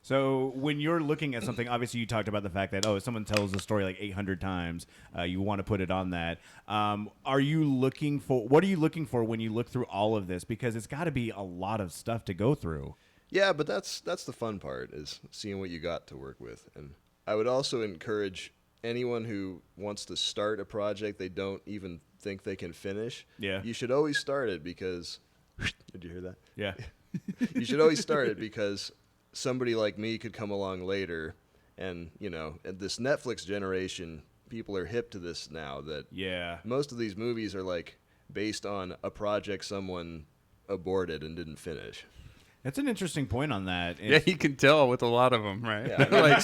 [SPEAKER 1] So when you're looking at something, obviously you talked about the fact that, if someone tells the story like 800 times, you want to put it on that. What are you looking for when you look through all of this? Because it's got to be a lot of stuff to go through.
[SPEAKER 4] Yeah, but that's the fun part, is seeing what you got to work with. And I would also encourage anyone who wants to start a project they don't even think they can finish.
[SPEAKER 1] Yeah.
[SPEAKER 4] You should always start it because did you hear that?
[SPEAKER 1] Yeah.
[SPEAKER 4] You should always start it because somebody like me could come along later, and at this Netflix generation, people are hip to this now, that
[SPEAKER 1] Yeah.
[SPEAKER 4] most of these movies are like based on a project someone aborted and didn't finish.
[SPEAKER 1] That's an interesting point on that.
[SPEAKER 2] Yeah, you can tell with a lot of them, right?
[SPEAKER 4] Yeah.
[SPEAKER 2] Like,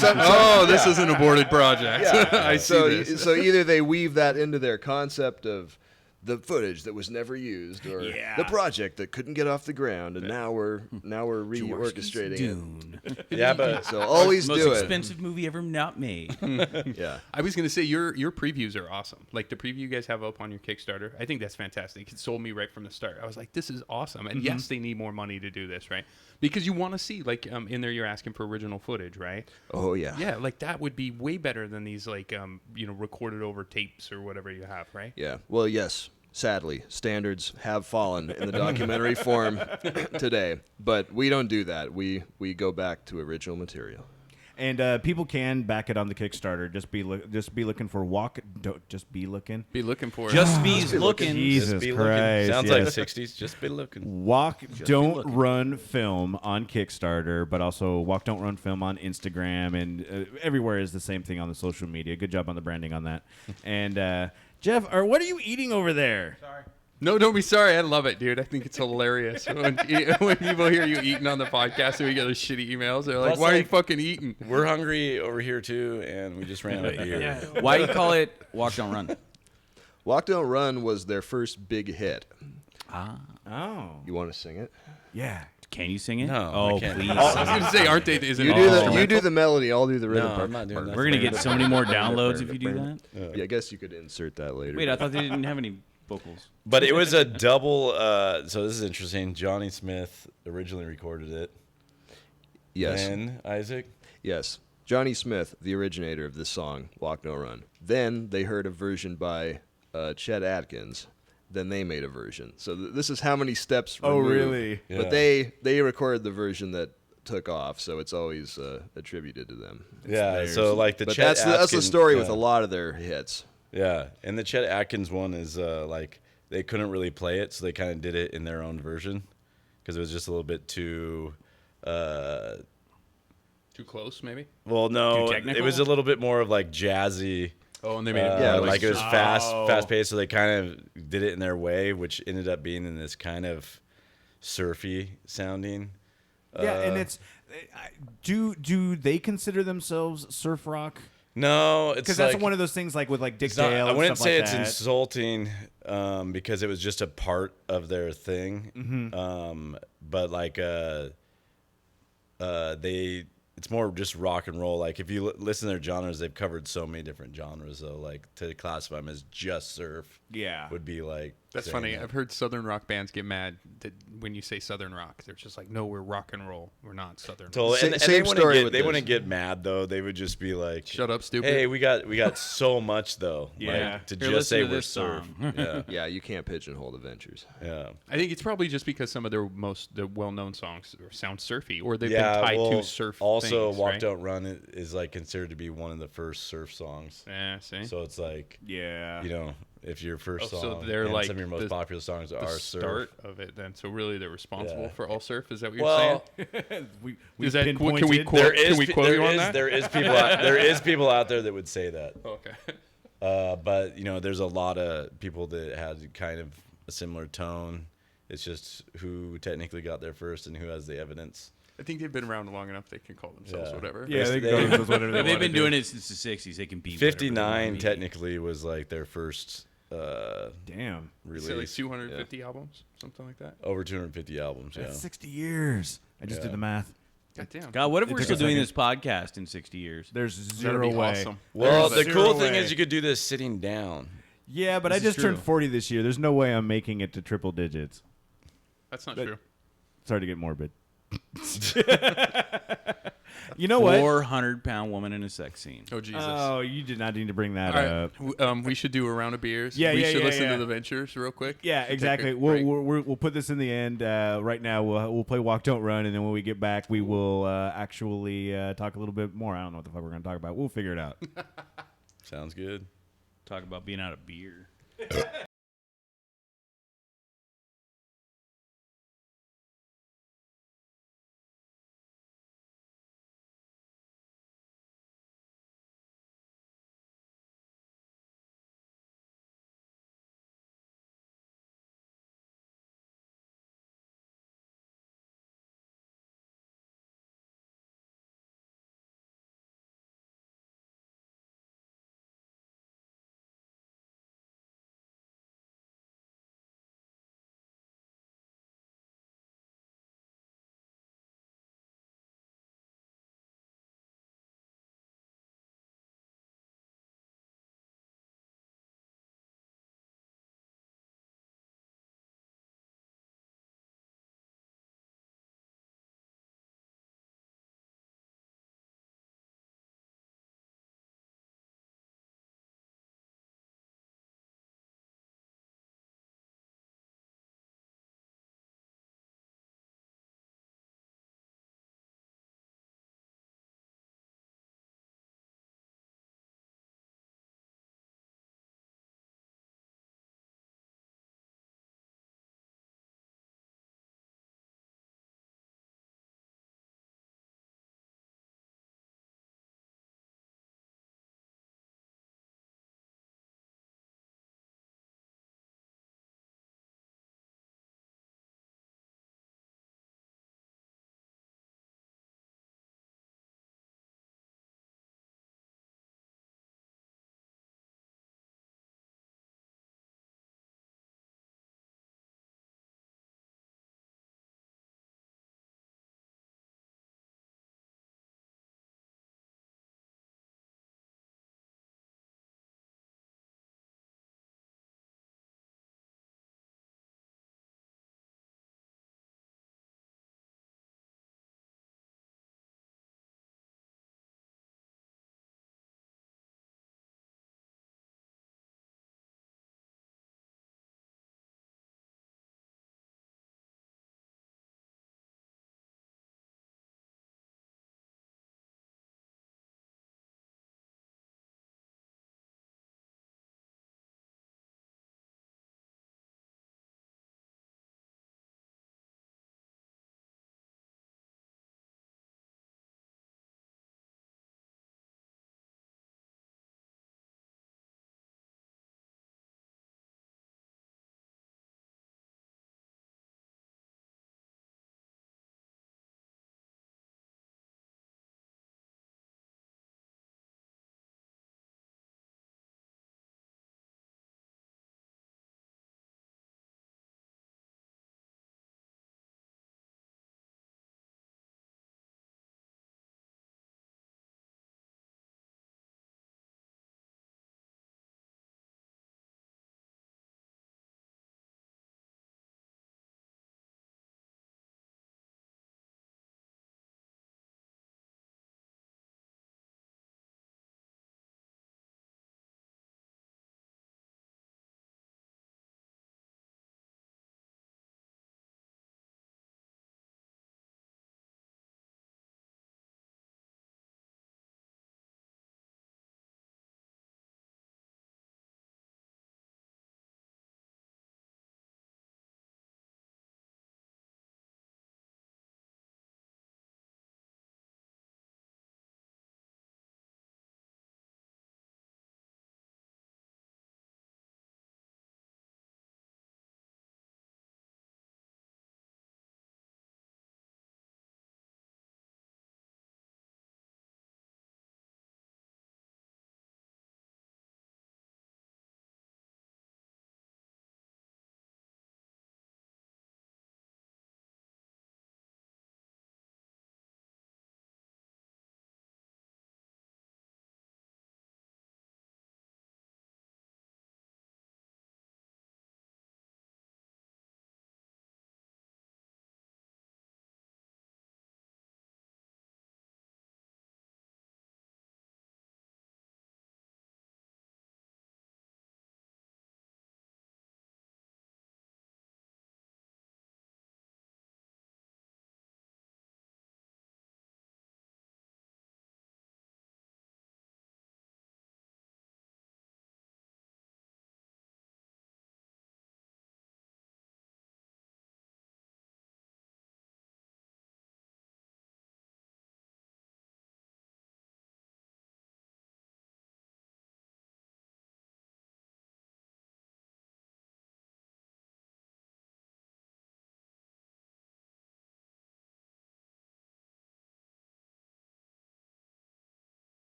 [SPEAKER 2] this is an aborted project. I see this.
[SPEAKER 4] So either they weave that into their concept of the footage that was never used, or
[SPEAKER 1] Yeah.
[SPEAKER 4] the project that couldn't get off the ground, and now we're reorchestrating
[SPEAKER 3] Dune.
[SPEAKER 5] Yeah, but
[SPEAKER 4] it. So always
[SPEAKER 3] Most
[SPEAKER 4] do it.
[SPEAKER 3] expensive movie ever not made.
[SPEAKER 4] Yeah.
[SPEAKER 2] I was going to say, your previews are awesome. Like the preview you guys have up on your Kickstarter, I think that's fantastic. It sold me right from the start. I was like, this is awesome. And yes, they need more money to do this, right? Because you want to see, like, in there you're asking for original footage, right?
[SPEAKER 4] Oh yeah.
[SPEAKER 2] Yeah, like that would be way better than these, like, recorded over tapes or whatever you have, right?
[SPEAKER 4] Yeah. Well, yes. Sadly, standards have fallen in the documentary form today, but we don't do that. We go back to original material.
[SPEAKER 1] And people can back it on the Kickstarter. Just be looking for walk. Don't just be looking.
[SPEAKER 2] Be looking for it.
[SPEAKER 3] Just be looking.
[SPEAKER 1] Jesus
[SPEAKER 5] Just be
[SPEAKER 1] Christ!
[SPEAKER 5] looking. Sounds like
[SPEAKER 1] yes.
[SPEAKER 5] 60s. Just be looking.
[SPEAKER 1] Walk, don't
[SPEAKER 3] looking.
[SPEAKER 1] run film on Kickstarter, but also walk, don't run film on Instagram, and everywhere is the same thing on the social media. Good job on the branding on that. And Jeff, what are you eating over there?
[SPEAKER 6] Sorry.
[SPEAKER 2] No, don't be sorry. I love it, dude. I think it's hilarious when people hear you eating on the podcast and we get those shitty emails. They're like,
[SPEAKER 5] Plus,
[SPEAKER 2] "Why are you
[SPEAKER 5] like,
[SPEAKER 2] fucking eating?"
[SPEAKER 5] We're hungry over here too, and we just ran out of beer.
[SPEAKER 6] Yeah.
[SPEAKER 3] Why do you call it Walk Don't Run?
[SPEAKER 4] Walk Don't Run was their first big hit.
[SPEAKER 1] Oh,
[SPEAKER 4] You want to sing it?
[SPEAKER 1] yeah.
[SPEAKER 3] Can you sing it?
[SPEAKER 5] No,
[SPEAKER 3] Oh,
[SPEAKER 5] I can't.
[SPEAKER 3] please.
[SPEAKER 2] I was gonna say, aren't they? Isn't
[SPEAKER 4] You
[SPEAKER 2] it
[SPEAKER 4] do the
[SPEAKER 2] instrumental?
[SPEAKER 4] you do the melody. I'll do the rhythm
[SPEAKER 5] No,
[SPEAKER 4] part.
[SPEAKER 5] I'm not doing that.
[SPEAKER 3] We're gonna get so many more downloads if you do that.
[SPEAKER 4] Yeah, I guess you could insert that later.
[SPEAKER 3] Wait, I thought they didn't have any vocals.
[SPEAKER 5] But it was a double. So this is interesting. Johnny Smith originally recorded it.
[SPEAKER 4] Yes.
[SPEAKER 5] Then Isaac.
[SPEAKER 4] Yes. Johnny Smith, the originator of this song, Walk No Run. Then they heard a version by Chet Atkins. Then they made a version. So this is how many steps
[SPEAKER 1] Oh,
[SPEAKER 4] removed.
[SPEAKER 1] really?
[SPEAKER 4] But
[SPEAKER 5] Yeah.
[SPEAKER 4] they recorded the version that took off, so it's always attributed to them.
[SPEAKER 5] Yeah.
[SPEAKER 1] theirs.
[SPEAKER 5] So like the
[SPEAKER 4] But
[SPEAKER 5] Chet
[SPEAKER 4] that's the
[SPEAKER 5] Atkins,
[SPEAKER 4] story with
[SPEAKER 5] yeah.
[SPEAKER 4] a lot of their hits.
[SPEAKER 5] Yeah, and the Chet Atkins one is like they couldn't really play it, so they kind of did it in their own version because it was just a little bit too.
[SPEAKER 2] Too close, maybe.
[SPEAKER 5] Well, no,
[SPEAKER 3] Too
[SPEAKER 5] it
[SPEAKER 3] technical?
[SPEAKER 5] was a little bit more of like jazzy.
[SPEAKER 2] Oh, and they made it.
[SPEAKER 4] Yeah,
[SPEAKER 5] like it was
[SPEAKER 1] Oh.
[SPEAKER 5] fast paced, so they kind of did it in their way, which ended up being in this kind of surfy sounding.
[SPEAKER 1] Yeah, and it's do they consider themselves surf rock?
[SPEAKER 5] No, it's
[SPEAKER 1] Because that's
[SPEAKER 5] like,
[SPEAKER 1] one of those things like with like Dick
[SPEAKER 5] it's not-
[SPEAKER 1] Dale.
[SPEAKER 5] I
[SPEAKER 1] and
[SPEAKER 5] wouldn't
[SPEAKER 1] stuff
[SPEAKER 5] say
[SPEAKER 1] like
[SPEAKER 5] it's
[SPEAKER 1] that.
[SPEAKER 5] insulting because it was just a part of their thing.
[SPEAKER 1] Mm-hmm.
[SPEAKER 5] But like it's more just rock and roll. Like if you listen to their genres, they've covered so many different genres. So like to classify them as just surf,
[SPEAKER 1] Yeah.
[SPEAKER 5] would be like
[SPEAKER 2] That's
[SPEAKER 5] saying
[SPEAKER 2] funny.
[SPEAKER 5] that.
[SPEAKER 2] I've heard Southern rock bands get mad that when you say Southern rock, they're just like, "No, we're rock and roll. We're not Southern." rock."
[SPEAKER 5] Totally. And
[SPEAKER 4] Same
[SPEAKER 5] they
[SPEAKER 4] story
[SPEAKER 5] wouldn't
[SPEAKER 4] with
[SPEAKER 5] they
[SPEAKER 4] this.
[SPEAKER 5] wouldn't get mad though. They would just be like,
[SPEAKER 2] Shut up, stupid.
[SPEAKER 5] Hey, we got so much though.
[SPEAKER 1] Yeah.
[SPEAKER 5] Like, to
[SPEAKER 3] Here,
[SPEAKER 5] just
[SPEAKER 3] listen
[SPEAKER 5] say
[SPEAKER 3] to
[SPEAKER 5] we're
[SPEAKER 3] this
[SPEAKER 5] surf.
[SPEAKER 3] song.
[SPEAKER 5] Yeah.
[SPEAKER 4] Yeah, you can't pigeonhole the Ventures.
[SPEAKER 5] Yeah.
[SPEAKER 2] I think it's probably just because some of their the well-known songs sound surfy, or they've
[SPEAKER 5] Yeah,
[SPEAKER 2] been tied
[SPEAKER 5] well,
[SPEAKER 2] to surf.
[SPEAKER 5] also,
[SPEAKER 2] things,
[SPEAKER 5] "Walk
[SPEAKER 2] right?
[SPEAKER 5] Don't Run" is like considered to be one of the first surf songs.
[SPEAKER 2] Yeah, see.
[SPEAKER 5] So it's like,
[SPEAKER 1] Yeah.
[SPEAKER 5] you know, if your first
[SPEAKER 2] Oh, so
[SPEAKER 5] song
[SPEAKER 2] they're
[SPEAKER 5] and
[SPEAKER 2] like
[SPEAKER 5] some of your most
[SPEAKER 2] the-
[SPEAKER 5] popular songs
[SPEAKER 2] the
[SPEAKER 5] are
[SPEAKER 2] start
[SPEAKER 5] surf.
[SPEAKER 2] of it, then. So really, they're responsible
[SPEAKER 5] Yeah.
[SPEAKER 2] for all surf. Is that what you're
[SPEAKER 5] Well,
[SPEAKER 2] saying?
[SPEAKER 1] we
[SPEAKER 2] Is that- can we
[SPEAKER 1] pinpointed.
[SPEAKER 2] quote-
[SPEAKER 5] there is
[SPEAKER 2] Can we quote
[SPEAKER 5] there
[SPEAKER 2] you on
[SPEAKER 5] is-
[SPEAKER 2] that?
[SPEAKER 5] there is people out there that would say that.
[SPEAKER 2] Okay.
[SPEAKER 5] But you know, there's a lot of people that had kind of a similar tone. It's just who technically got there first and who has the evidence.
[SPEAKER 2] I think they've been around long enough. They can call themselves
[SPEAKER 5] Yeah.
[SPEAKER 2] whatever.
[SPEAKER 1] Yeah, they
[SPEAKER 5] They-
[SPEAKER 1] can go with whatever they
[SPEAKER 3] If they've
[SPEAKER 1] wanna
[SPEAKER 3] been
[SPEAKER 1] do.
[SPEAKER 3] doing it since the 60s, they can be whatever they
[SPEAKER 5] 59
[SPEAKER 3] wanna be.
[SPEAKER 5] technically was like their first
[SPEAKER 1] Damn.
[SPEAKER 5] release.
[SPEAKER 2] So like 250 albums, something like that.
[SPEAKER 5] Over 250 albums. Yeah.
[SPEAKER 1] That's 60 years. I just
[SPEAKER 5] Yeah.
[SPEAKER 1] did the math.
[SPEAKER 2] God damn.
[SPEAKER 3] God, what if
[SPEAKER 1] It
[SPEAKER 3] we're
[SPEAKER 1] took
[SPEAKER 3] still
[SPEAKER 1] a
[SPEAKER 3] doing
[SPEAKER 1] second.
[SPEAKER 3] this podcast in 60 years?
[SPEAKER 1] There's
[SPEAKER 2] That'd
[SPEAKER 1] zero
[SPEAKER 2] be
[SPEAKER 1] way.
[SPEAKER 2] awesome.
[SPEAKER 5] Well,
[SPEAKER 1] There's
[SPEAKER 5] the cool
[SPEAKER 1] zero
[SPEAKER 5] thing
[SPEAKER 1] way.
[SPEAKER 5] is you could do this sitting down.
[SPEAKER 1] Yeah, but I
[SPEAKER 3] This is
[SPEAKER 1] just turned
[SPEAKER 3] true.
[SPEAKER 1] 40 this year. There's no way I'm making it to triple digits.
[SPEAKER 2] That's not
[SPEAKER 1] But-
[SPEAKER 2] true.
[SPEAKER 1] Sorry to get morbid. You know what?
[SPEAKER 3] 400-pound woman in a sex scene.
[SPEAKER 2] Oh Jesus.
[SPEAKER 1] Oh, you did not need to bring that
[SPEAKER 2] All right.
[SPEAKER 1] up.
[SPEAKER 2] We should do a round of beers.
[SPEAKER 1] Yeah,
[SPEAKER 2] we
[SPEAKER 1] yeah,
[SPEAKER 2] should
[SPEAKER 1] yeah,
[SPEAKER 2] listen
[SPEAKER 1] yeah.
[SPEAKER 2] to the Ventures real quick.
[SPEAKER 1] Yeah,
[SPEAKER 2] Take a
[SPEAKER 1] exactly.
[SPEAKER 2] break.
[SPEAKER 1] We'll put this in the end. Right now, we'll play Walk Don't Run, and then when we get back, we will actually talk a little bit more. I don't know what the fuck we're going to talk about. We'll figure it out.
[SPEAKER 5] Sounds good.
[SPEAKER 3] Talk about being out of beer.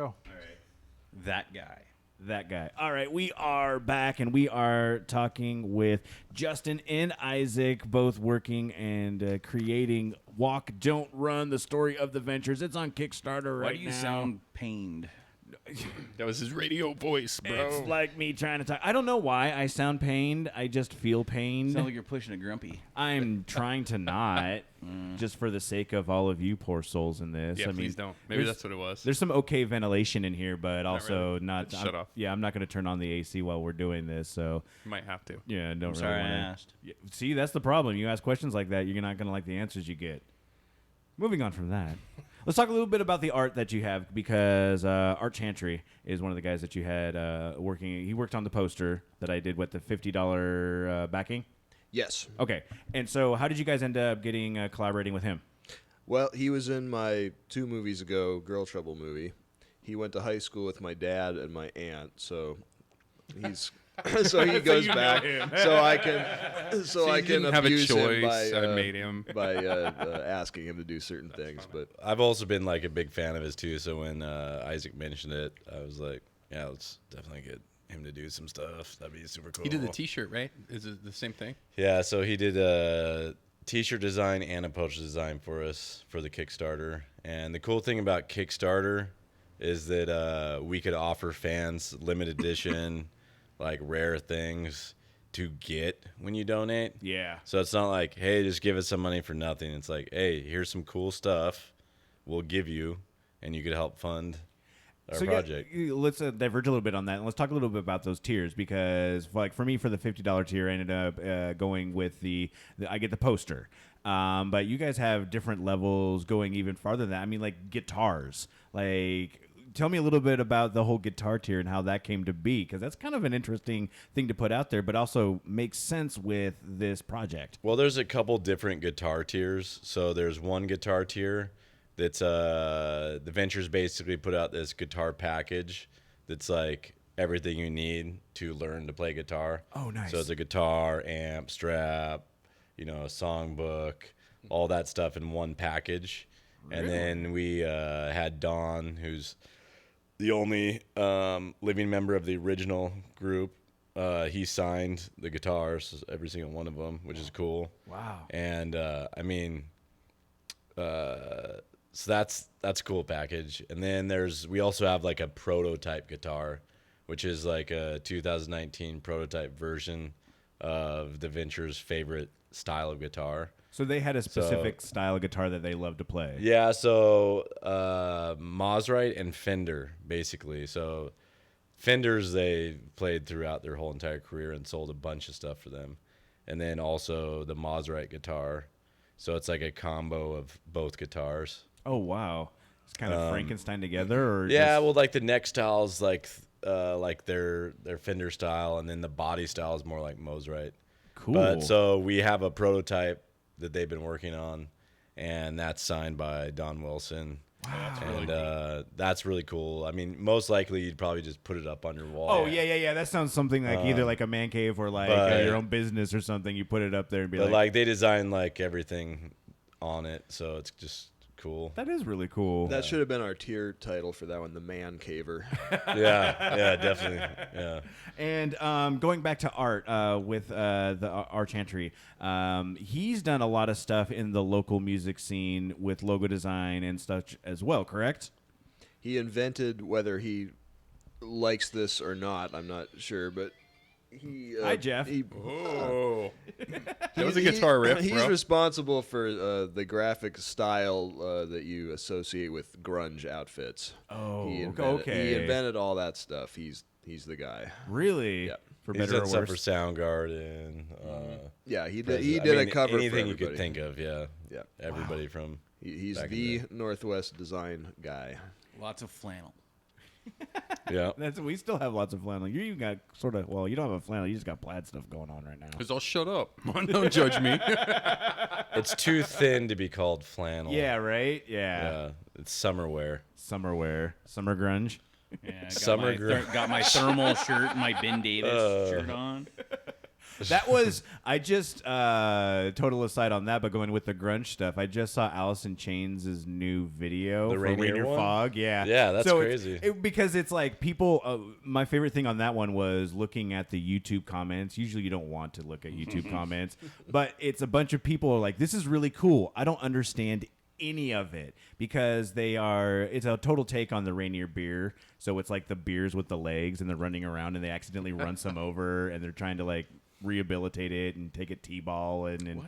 [SPEAKER 6] go.
[SPEAKER 3] That guy.
[SPEAKER 1] That guy. All right, we are back, and we are talking with Justin and Isaac, both working and creating Walk, Don't Run, the story of the Ventures. It's on Kickstarter right now.
[SPEAKER 3] Why do you sound pained?
[SPEAKER 2] That was his radio voice, bro.
[SPEAKER 1] It's like me trying to talk. I don't know why I sound pained. I just feel pained.
[SPEAKER 3] Sound like you're pushing a grumpy.
[SPEAKER 1] I'm trying to not, just for the sake of all of you poor souls in this.
[SPEAKER 2] Yeah,
[SPEAKER 1] I mean,
[SPEAKER 2] please don't. Maybe
[SPEAKER 1] there's-
[SPEAKER 2] that's what it was.
[SPEAKER 1] There's some okay ventilation in here, but also
[SPEAKER 2] really.
[SPEAKER 1] not.
[SPEAKER 2] Shut off.
[SPEAKER 1] Yeah, I'm not going to turn on the AC while we're doing this. So
[SPEAKER 2] You might have to.
[SPEAKER 1] yeah, don't
[SPEAKER 3] I'm
[SPEAKER 1] really
[SPEAKER 3] sorry I
[SPEAKER 1] wanna-
[SPEAKER 3] asked.
[SPEAKER 1] Yeah, see, that's the problem. You ask questions like that, you're not going to like the answers you get. Moving on from that, let's talk a little bit about the art that you have, because Art Chantry is one of the guys that you had working. He worked on the poster that I did with the $50 backing.
[SPEAKER 4] Yes.
[SPEAKER 1] Okay, and so how did you guys end up getting collaborating with him?
[SPEAKER 4] Well, he was in my 2 movies ago Girl Trouble movie. He went to high school with my dad and my aunt, so he's so he goes back so I can
[SPEAKER 2] didn't have a
[SPEAKER 4] abuse him
[SPEAKER 2] choice. I made him.
[SPEAKER 4] by asking him to do certain things. But
[SPEAKER 5] I've also been like a big fan of his too. So when Isaac mentioned it, I was like, yeah, let's definitely get him to do some stuff. That'd be super cool.
[SPEAKER 2] He did the T-shirt, right? Is it the same thing?
[SPEAKER 5] Yeah, so he did a T-shirt design and a poster design for us for the Kickstarter. And the cool thing about Kickstarter is that we could offer fans limited edition, like rare things to get when you donate.
[SPEAKER 1] Yeah.
[SPEAKER 5] So it's not like, hey, just give us some money for nothing. It's like, hey, here's some cool stuff we'll give you, and you could help fund our project.
[SPEAKER 1] Yeah, let's diverge a little bit on that, and let's talk a little bit about those tiers, because like for me, for the $50 tier, I ended up going with the I get the poster. But you guys have different levels going even farther than that. I mean, like guitars. Like, tell me a little bit about the whole guitar tier and how that came to be, because that's kind of an interesting thing to put out there, but also makes sense with this project.
[SPEAKER 5] Well, there's a couple different guitar tiers. So there's one guitar tier that's the Ventures basically put out this guitar package that's like everything you need to learn to play guitar.
[SPEAKER 1] Oh, nice.
[SPEAKER 5] So it's a guitar, amp, strap, a songbook, all that stuff in one package. Really? And then we had Don, who's the only living member of the original group. He signed the guitars, every single one of them, which is cool.
[SPEAKER 1] Wow.
[SPEAKER 5] And so that's a cool package. And then we also have like a prototype guitar, which is like a 2019 prototype version of the Ventures' favorite style of guitar.
[SPEAKER 1] So they had a specific style of guitar that they love to play.
[SPEAKER 5] Yeah, so Mosrite and Fender, basically. So Fenders, they played throughout their whole entire career and sold a bunch of stuff for them. And then also the Mosrite guitar. So it's like a combo of both guitars.
[SPEAKER 1] Oh, wow. It's kind of Frankenstein together? Or
[SPEAKER 5] Yeah,
[SPEAKER 1] just...
[SPEAKER 5] well, like the neck style is like their Fender style, and then the body style is more like Mosrite.
[SPEAKER 1] Cool.
[SPEAKER 5] But so we have a prototype that they've been working on, and that's signed by Don Wilson.
[SPEAKER 1] Wow.
[SPEAKER 5] And that's really cool. I mean, most likely you'd probably just put it up on your wall.
[SPEAKER 1] Oh, yeah. That sounds something like either like a man cave or like your own business or something. You put it up there and be
[SPEAKER 5] But
[SPEAKER 1] like...
[SPEAKER 5] like they design like everything on it, so it's just cool.
[SPEAKER 1] That is really cool.
[SPEAKER 4] that should have been our tier title for that one, the Man Caver.
[SPEAKER 5] Yeah, definitely. Yeah.
[SPEAKER 1] And going back to Art with the Art Chantry, he's done a lot of stuff in the local music scene with logo design and such as well, correct?
[SPEAKER 4] He invented, whether he likes this or not, I'm not sure, but he...
[SPEAKER 1] Hi, Jeff.
[SPEAKER 2] Oh, that was a guitar riff,
[SPEAKER 4] He's
[SPEAKER 2] bro.
[SPEAKER 4] responsible for the graphic style that you associate with grunge outfits.
[SPEAKER 1] Oh,
[SPEAKER 4] He
[SPEAKER 1] okay.
[SPEAKER 4] invented all that stuff. He's the guy.
[SPEAKER 1] Really?
[SPEAKER 4] Yep.
[SPEAKER 1] For
[SPEAKER 5] He's
[SPEAKER 1] better
[SPEAKER 5] done
[SPEAKER 1] or
[SPEAKER 5] stuff for
[SPEAKER 1] worse?
[SPEAKER 5] Soundgarden.
[SPEAKER 4] Yeah, he did.
[SPEAKER 5] President-
[SPEAKER 4] He
[SPEAKER 5] I
[SPEAKER 4] did
[SPEAKER 5] mean,
[SPEAKER 4] a cover
[SPEAKER 5] anything
[SPEAKER 4] for
[SPEAKER 5] you
[SPEAKER 4] everybody.
[SPEAKER 5] could think of. Yeah.
[SPEAKER 4] Yeah.
[SPEAKER 5] Everybody from.
[SPEAKER 4] He's
[SPEAKER 5] back in
[SPEAKER 4] the
[SPEAKER 5] the-
[SPEAKER 4] Northwest design guy.
[SPEAKER 3] Lots of flannel.
[SPEAKER 5] Yeah.
[SPEAKER 1] We still have lots of flannel. You even got sort of, well, you don't have a flannel. You just got plaid stuff going on right now.
[SPEAKER 2] Because I'll shut up. Don't judge me.
[SPEAKER 5] It's too thin to be called flannel.
[SPEAKER 1] Yeah, right? Yeah.
[SPEAKER 5] Yeah. It's summer wear.
[SPEAKER 1] Summer wear. Summer grunge.
[SPEAKER 3] Yeah,
[SPEAKER 5] Summer
[SPEAKER 3] got my thermal shirt and my Ben Davis shirt on.
[SPEAKER 1] That was I just total aside on that, but going with the grunge stuff, I just saw Alice in Chains' new video
[SPEAKER 5] The
[SPEAKER 1] for
[SPEAKER 5] Rainier
[SPEAKER 1] Rainier
[SPEAKER 5] one?
[SPEAKER 1] Fog. Yeah,
[SPEAKER 5] Yeah, that's
[SPEAKER 1] so
[SPEAKER 5] crazy.
[SPEAKER 1] because it's like people. My favorite thing on that one was looking at the YouTube comments. Usually, you don't want to look at YouTube comments, but it's a bunch of people are like, "This is really cool. I don't understand any of it," because it's a total take on the Rainier beer. So it's like the beers with the legs and they're running around and they accidentally run some over and they're trying to like rehabilitate it and take it T-ball and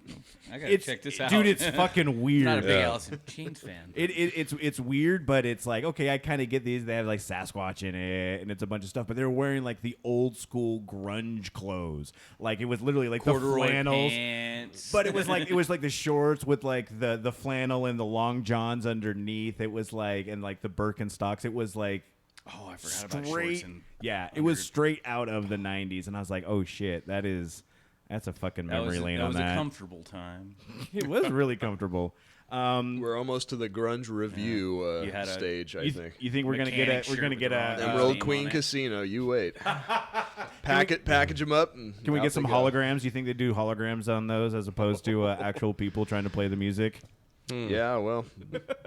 [SPEAKER 3] I gotta check this out,
[SPEAKER 1] dude. It's fucking weird.
[SPEAKER 3] Not a big
[SPEAKER 5] Yeah.
[SPEAKER 3] Alice in Chains fan.
[SPEAKER 1] It's weird, but it's like, okay, I kind of get these. They have like Sasquatch in it, and it's a bunch of stuff. But they're wearing like the old school grunge clothes. Like it was literally like
[SPEAKER 3] Corduroy
[SPEAKER 1] the flannels.
[SPEAKER 3] pants.
[SPEAKER 1] But it was like the shorts with like the flannel and the long johns underneath. It was like and like the Birkenstocks. It was like
[SPEAKER 3] oh, I forgot about shorts
[SPEAKER 1] straight.
[SPEAKER 3] and
[SPEAKER 1] Yeah, it was straight out of the '90s, and I was like, oh shit, that's a fucking memory lane
[SPEAKER 3] that
[SPEAKER 1] on
[SPEAKER 3] was
[SPEAKER 1] that.
[SPEAKER 3] a comfortable time.
[SPEAKER 1] It was really comfortable.
[SPEAKER 4] We're almost to the grunge review
[SPEAKER 3] You had a-
[SPEAKER 4] stage, I think.
[SPEAKER 1] You think we're gonna get
[SPEAKER 3] Mechanic
[SPEAKER 1] we're gonna
[SPEAKER 3] shirt
[SPEAKER 1] get
[SPEAKER 3] with the
[SPEAKER 1] a
[SPEAKER 3] wrong
[SPEAKER 4] Emerald
[SPEAKER 3] name
[SPEAKER 4] Queen
[SPEAKER 3] on it.
[SPEAKER 4] Casino, you wait. Package them up. And
[SPEAKER 1] Can we
[SPEAKER 4] out
[SPEAKER 1] get some
[SPEAKER 4] they go.
[SPEAKER 1] holograms? You think they do holograms on those as opposed to actual people trying to play the music?
[SPEAKER 4] Yeah, well,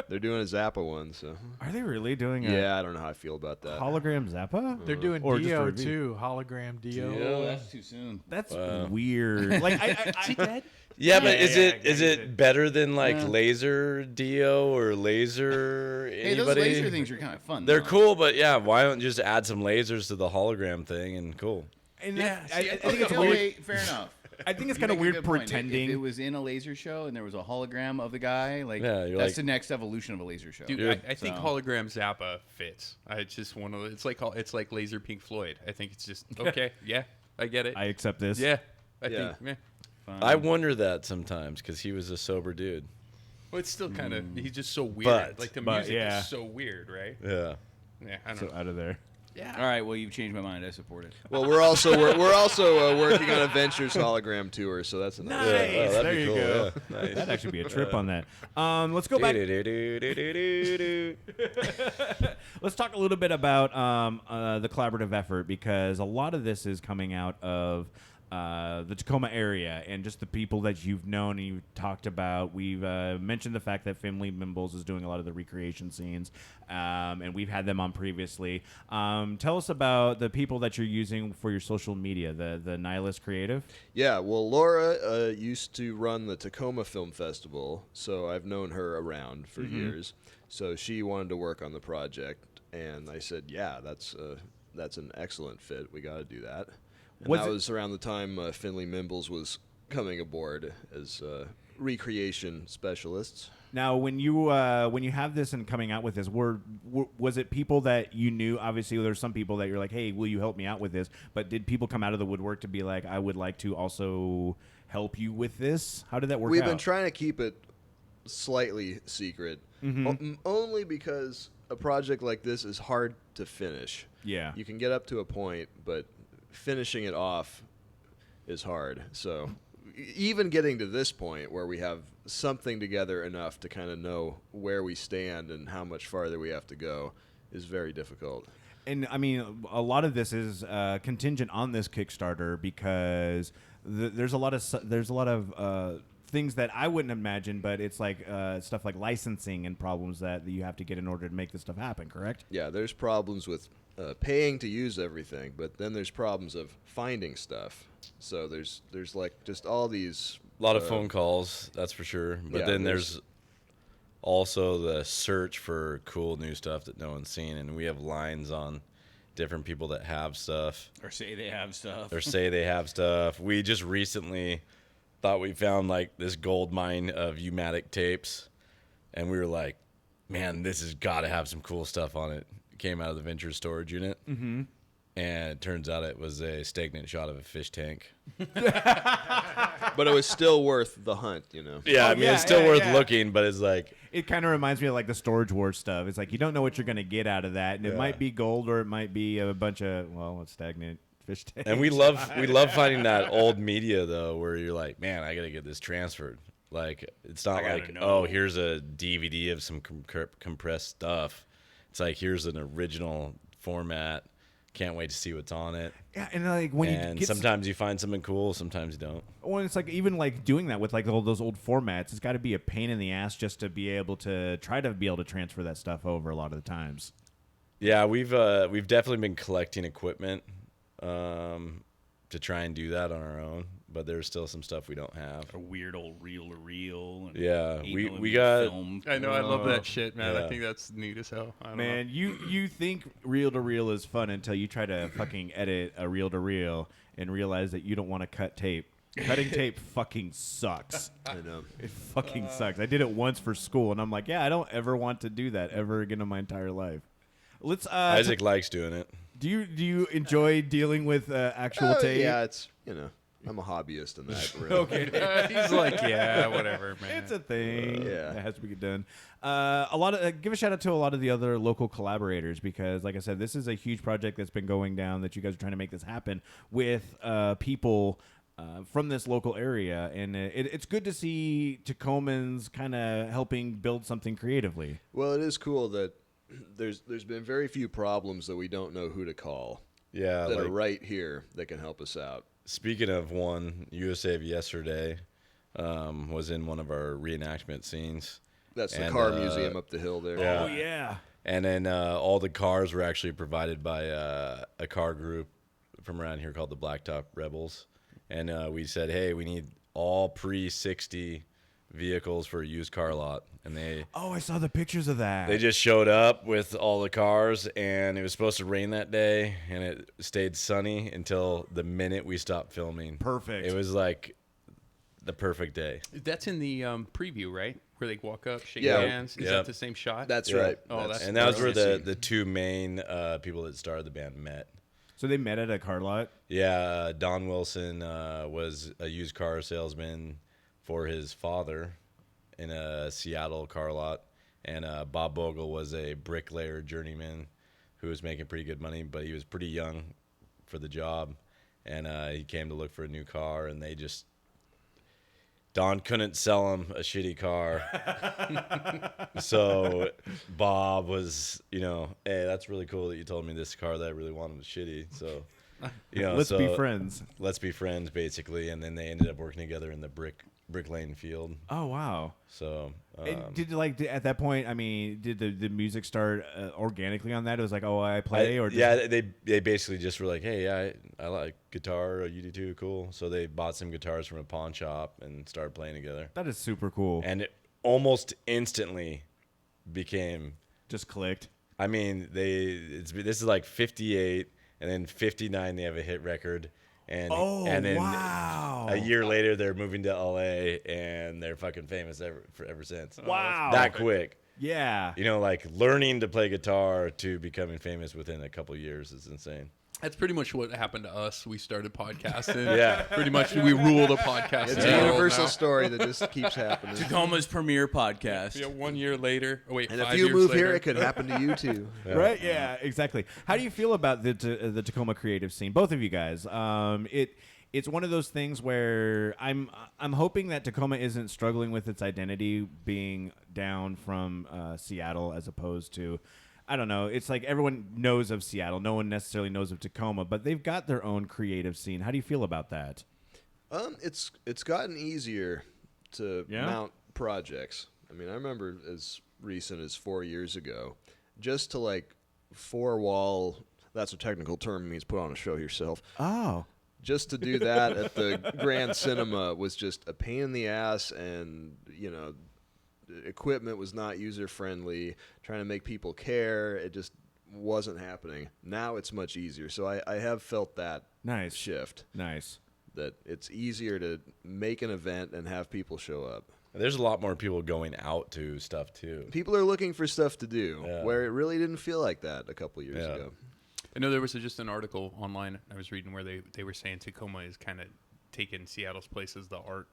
[SPEAKER 4] they're doing a Zappa one, so.
[SPEAKER 1] Are they really doing a
[SPEAKER 4] Yeah, I don't know how I feel about that.
[SPEAKER 1] hologram Zappa?
[SPEAKER 6] They're doing
[SPEAKER 1] Or just a
[SPEAKER 6] Dio
[SPEAKER 1] review?
[SPEAKER 6] too. Hologram Dio.
[SPEAKER 3] Oh, that's too soon.
[SPEAKER 1] That's weird. Like I
[SPEAKER 5] Yeah, but is
[SPEAKER 1] yeah,
[SPEAKER 5] it is
[SPEAKER 1] yeah,
[SPEAKER 5] it better than like laser Dio or laser
[SPEAKER 3] Hey, those
[SPEAKER 5] anybody?
[SPEAKER 3] laser things are kind of fun.
[SPEAKER 5] They're
[SPEAKER 3] though.
[SPEAKER 5] cool, but yeah, why don't you just add some lasers to the hologram thing and cool?
[SPEAKER 1] and
[SPEAKER 3] Yeah,
[SPEAKER 1] I
[SPEAKER 3] see,
[SPEAKER 1] think it's
[SPEAKER 3] okay,
[SPEAKER 1] weird.
[SPEAKER 3] okay, fair enough.
[SPEAKER 1] I think it's
[SPEAKER 3] You
[SPEAKER 1] kind of
[SPEAKER 3] make a
[SPEAKER 1] weird
[SPEAKER 3] good point. If
[SPEAKER 1] pretending.
[SPEAKER 3] it was in a laser show and there was a hologram of the guy, like
[SPEAKER 5] Yeah, you're
[SPEAKER 3] that's
[SPEAKER 5] like-
[SPEAKER 3] the next evolution of a laser show.
[SPEAKER 2] Dude,
[SPEAKER 5] Yeah.
[SPEAKER 2] I think
[SPEAKER 3] So-
[SPEAKER 2] hologram Zappa fits. I just want to. It's like laser Pink Floyd. I think it's just okay. Yeah, I get it.
[SPEAKER 1] I accept this.
[SPEAKER 2] yeah, I
[SPEAKER 4] Yeah.
[SPEAKER 2] think. Yeah.
[SPEAKER 3] Fun.
[SPEAKER 5] I wonder that sometimes because he was a sober dude.
[SPEAKER 2] Well, it's still kind of. He's just so weird.
[SPEAKER 5] But-
[SPEAKER 2] like the
[SPEAKER 1] but,
[SPEAKER 2] music
[SPEAKER 1] yeah.
[SPEAKER 2] is so weird, right?
[SPEAKER 5] Yeah.
[SPEAKER 2] Yeah, I don't
[SPEAKER 1] So
[SPEAKER 2] know.
[SPEAKER 1] out of there.
[SPEAKER 3] All right, well, you've changed my mind. I support it.
[SPEAKER 4] Well, we're also working on a Ventures hologram tour, so that's another.
[SPEAKER 1] Nice.
[SPEAKER 5] Yeah, oh, that'd
[SPEAKER 1] There
[SPEAKER 5] be
[SPEAKER 1] you
[SPEAKER 5] cool.
[SPEAKER 1] go.
[SPEAKER 5] Yeah. Nice.
[SPEAKER 1] That'd actually be a trip on that. Let's go back.
[SPEAKER 5] Do-do-do-do-do-do-do.
[SPEAKER 1] Let's talk a little bit about the collaborative effort because a lot of this is coming out of the Tacoma area and just the people that you've known and you've talked about. We've mentioned the fact that Family Mimbles is doing a lot of the recreation scenes, and we've had them on previously. Tell us about the people that you're using for your social media, the Nihilist Creative.
[SPEAKER 4] Yeah, well, Laura used to run the Tacoma Film Festival, so I've known her around for years. So she wanted to work on the project, and I said, "Yeah, that's an excellent fit. We got to do that." And
[SPEAKER 1] Was
[SPEAKER 4] that
[SPEAKER 1] it-
[SPEAKER 4] was around the time Finley Mimbles was coming aboard as recreation specialists.
[SPEAKER 1] Now, when you have this and coming out with this, was it people that you knew? Obviously, there's some people that you're like, "Hey, will you help me out with this?" But did people come out of the woodwork to be like, "I would like to also help you with this"? How did that work
[SPEAKER 4] We've
[SPEAKER 1] out?
[SPEAKER 4] been trying to keep it slightly secret, only because a project like this is hard to finish.
[SPEAKER 1] Yeah.
[SPEAKER 4] You can get up to a point, but finishing it off is hard. So even getting to this point where we have something together enough to kind of know where we stand and how much farther we have to go is very difficult.
[SPEAKER 1] And I mean, a lot of this is contingent on this Kickstarter because there's a lot of things that I wouldn't imagine, but it's like stuff like licensing and problems that you have to get in order to make this stuff happen. Correct?
[SPEAKER 4] Yeah, there's problems with paying to use everything, but then there's problems of finding stuff. So there's like just all these
[SPEAKER 5] A lot of phone calls, that's for sure. But
[SPEAKER 4] Yeah,
[SPEAKER 5] then there's also the search for cool new stuff that no one's seen, and we have lines on different people that have stuff
[SPEAKER 3] Or say they have stuff.
[SPEAKER 5] or say they have stuff. We just recently thought we found like this gold mine of U-matic tapes, and we were like, man, this has got to have some cool stuff on it. It came out of the Venture storage unit. Mm-hmm. And it turns out it was a stagnant shot of a fish tank.
[SPEAKER 4] but it was still worth the hunt, you know.
[SPEAKER 5] Yeah,
[SPEAKER 1] Oh,
[SPEAKER 5] I mean,
[SPEAKER 1] yeah,
[SPEAKER 5] it's still
[SPEAKER 1] yeah,
[SPEAKER 5] worth
[SPEAKER 1] yeah.
[SPEAKER 5] looking, but it's like,
[SPEAKER 1] It kind of reminds me of like the Storage Wars stuff. It's like you don't know what you're going to get out of that, and it
[SPEAKER 5] Yeah.
[SPEAKER 1] might be gold or it might be a bunch of stagnant fish tanks.
[SPEAKER 5] and we love finding that old media though, where you're like, man, I gotta get this transferred. Like, it's not
[SPEAKER 3] gotta
[SPEAKER 5] like,
[SPEAKER 3] know.
[SPEAKER 5] oh, here's a DVD of some compressed stuff. It's like, here's an original format can't wait to see what's on it.
[SPEAKER 1] Yeah, and like when you
[SPEAKER 5] And
[SPEAKER 1] get
[SPEAKER 5] sometimes you find something cool, sometimes you don't.
[SPEAKER 1] when it's like even like doing that with like all those old formats, it's got to be a pain in the ass just to be able to transfer that stuff over a lot of the times.
[SPEAKER 5] Yeah, we've definitely been collecting equipment to try and do that on our own, but there's still some stuff we don't have.
[SPEAKER 3] A weird old reel-to-reel. And
[SPEAKER 5] Yeah,
[SPEAKER 3] 8
[SPEAKER 5] we
[SPEAKER 3] millimeter
[SPEAKER 5] got.
[SPEAKER 3] film.
[SPEAKER 2] I know, I love that shit, man.
[SPEAKER 5] Yeah.
[SPEAKER 2] I think that's neat as hell. I don't
[SPEAKER 1] Man,
[SPEAKER 2] know.
[SPEAKER 1] you think reel to reel is fun until you try to fucking edit a reel to reel and realize that you don't want to cut tape. Cutting tape fucking sucks.
[SPEAKER 4] I know.
[SPEAKER 1] It fucking sucks. I did it once for school, and I'm like, yeah, I don't ever want to do that ever again in my entire life. Let's.
[SPEAKER 5] Isaac likes doing it.
[SPEAKER 1] Do you enjoy dealing with actual tape?
[SPEAKER 4] Yeah, it's I'm a hobbyist in that. Really.
[SPEAKER 1] Okay.
[SPEAKER 2] He's like, yeah, whatever, man.
[SPEAKER 1] It's a thing.
[SPEAKER 4] Yeah.
[SPEAKER 1] It has to be done. A lot of give a shout out to a lot of the other local collaborators because, like I said, this is a huge project that's been going down. That you guys are trying to make this happen with people from this local area, and it's good to see Tacomans kind of helping build something creatively.
[SPEAKER 4] Well, it is cool that there's been very few problems that we don't know who to call
[SPEAKER 5] Yeah,
[SPEAKER 4] that
[SPEAKER 5] like
[SPEAKER 4] are right here that can help us out.
[SPEAKER 5] speaking of one, USA of yesterday was in one of our reenactment scenes.
[SPEAKER 4] That's the
[SPEAKER 5] And,
[SPEAKER 4] car museum up the hill there.
[SPEAKER 5] Yeah.
[SPEAKER 1] Oh yeah.
[SPEAKER 5] And then all the cars were actually provided by a car group from around here called the Blacktop Rebels. And we said, hey, we need all pre-60 vehicles for a used car lot. And they
[SPEAKER 1] Oh, I saw the pictures of that.
[SPEAKER 5] just showed up with all the cars, and it was supposed to rain that day, and it stayed sunny until the minute we stopped filming.
[SPEAKER 1] Perfect.
[SPEAKER 5] It was like the perfect day.
[SPEAKER 2] That's in the preview, right? Where they walk up, shake
[SPEAKER 4] Yeah.
[SPEAKER 2] hands. Is
[SPEAKER 5] Yep.
[SPEAKER 2] that the same shot?
[SPEAKER 4] That's
[SPEAKER 5] Yeah.
[SPEAKER 4] right.
[SPEAKER 2] Oh, that's-
[SPEAKER 5] And that was where
[SPEAKER 4] that's
[SPEAKER 5] the two main people that started the band met.
[SPEAKER 1] So they met at a car lot.
[SPEAKER 5] Yeah, Don Wilson was a used car salesman for his father in a Seattle car lot. And Bob Bogle was a bricklayer journeyman who was making pretty good money, but he was pretty young for the job. And he came to look for a new car, and Don couldn't sell him a shitty car. So Bob was, hey, that's really cool that you told me this car that I really wanted was shitty. So,
[SPEAKER 1] Let's be friends.
[SPEAKER 5] Let's be friends, basically. And then they ended up working together in the Brick Lane field.
[SPEAKER 1] Oh wow.
[SPEAKER 5] So,
[SPEAKER 1] And at that point? I mean, did the music start organically on that? It was like, oh, I play, or
[SPEAKER 5] they basically just were like, hey, yeah, I like guitar. You do too, cool. So they bought some guitars from a pawn shop and started playing together.
[SPEAKER 1] That is super cool.
[SPEAKER 5] And it almost instantly became.
[SPEAKER 1] Just clicked.
[SPEAKER 5] I mean, this is like 58, and then 59 they have a hit record, and then
[SPEAKER 1] wow.
[SPEAKER 5] a year later they're moving to LA and they're fucking famous ever since.
[SPEAKER 1] Wow.
[SPEAKER 5] That quick.
[SPEAKER 1] Yeah.
[SPEAKER 5] Like learning to play guitar to becoming famous within a couple years is insane.
[SPEAKER 2] That's pretty much what happened to us. We started podcasting.
[SPEAKER 5] Yeah.
[SPEAKER 2] Pretty much we rule the podcast.
[SPEAKER 4] It's a universal story that just keeps happening.
[SPEAKER 3] Tacoma's premiere podcast.
[SPEAKER 2] Yeah, 1 year later. Oh, wait,
[SPEAKER 4] And if
[SPEAKER 2] 5
[SPEAKER 4] you
[SPEAKER 2] years
[SPEAKER 4] move
[SPEAKER 2] later.
[SPEAKER 4] here, it could happen to you too.
[SPEAKER 1] Right? Yeah, exactly. How do you feel about the Tacoma creative scene? Both of you guys. It's one of those things where I'm hoping that Tacoma isn't struggling with its identity being down from Seattle as opposed to, I don't know. It's like everyone knows of Seattle. No one necessarily knows of Tacoma, but they've got their own creative scene. How do you feel about that?
[SPEAKER 4] It's gotten easier to
[SPEAKER 1] Yeah?
[SPEAKER 4] mount projects. I mean, I remember as recent as 4 years ago, just to like four-wall. That's a technical term. It means put on a show yourself.
[SPEAKER 1] Oh.
[SPEAKER 4] Just to do that at the Grand Cinema was just a pain in the ass, and the equipment was not user friendly. Trying to make people care, it just wasn't happening. Now it's much easier, so I have felt that
[SPEAKER 1] Nice.
[SPEAKER 4] shift.
[SPEAKER 1] Nice.
[SPEAKER 4] That it's easier to make an event and have people show up.
[SPEAKER 5] There's a lot more people going out to stuff too.
[SPEAKER 4] People are looking for stuff to do,
[SPEAKER 5] Yeah.
[SPEAKER 4] where it really didn't feel like that a couple years
[SPEAKER 5] Yeah.
[SPEAKER 4] ago.
[SPEAKER 2] I know there was just an article online I was reading where they were saying Tacoma is kind of taking Seattle's place as the art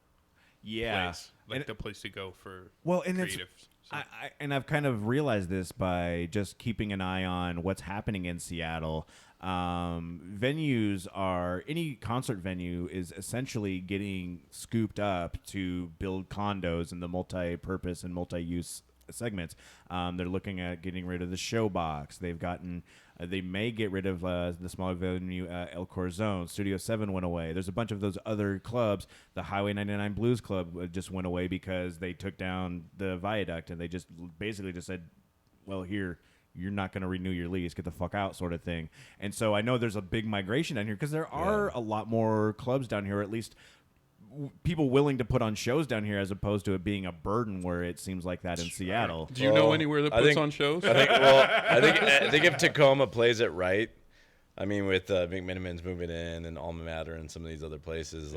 [SPEAKER 1] Yeah.
[SPEAKER 2] place, like
[SPEAKER 1] And-
[SPEAKER 2] the place to go for
[SPEAKER 1] and it's
[SPEAKER 2] creatives.
[SPEAKER 1] and I've kind of realized this by just keeping an eye on what's happening in Seattle. Venues any concert venue is essentially getting scooped up to build condos in the multi-purpose and multi-use segments. They're looking at getting rid of the Showbox. They've gotten. They may get rid of the smaller venue El Corazon. Studio 7 went away. There's a bunch of those other clubs. The Highway 99 Blues Club just went away because they took down the viaduct, and they just basically just said, well, here, you're not going to renew your lease. Get the fuck out, sort of thing. And so I know there's a big migration down here because there are a lot more clubs down here, or at least people willing to put on shows down here, as opposed to it being a burden where it seems like that in Seattle.
[SPEAKER 2] Do you know anywhere that puts on shows?
[SPEAKER 5] I think if Tacoma plays it right, I mean, with McMinimans moving in and Alma Mater and some of these other places,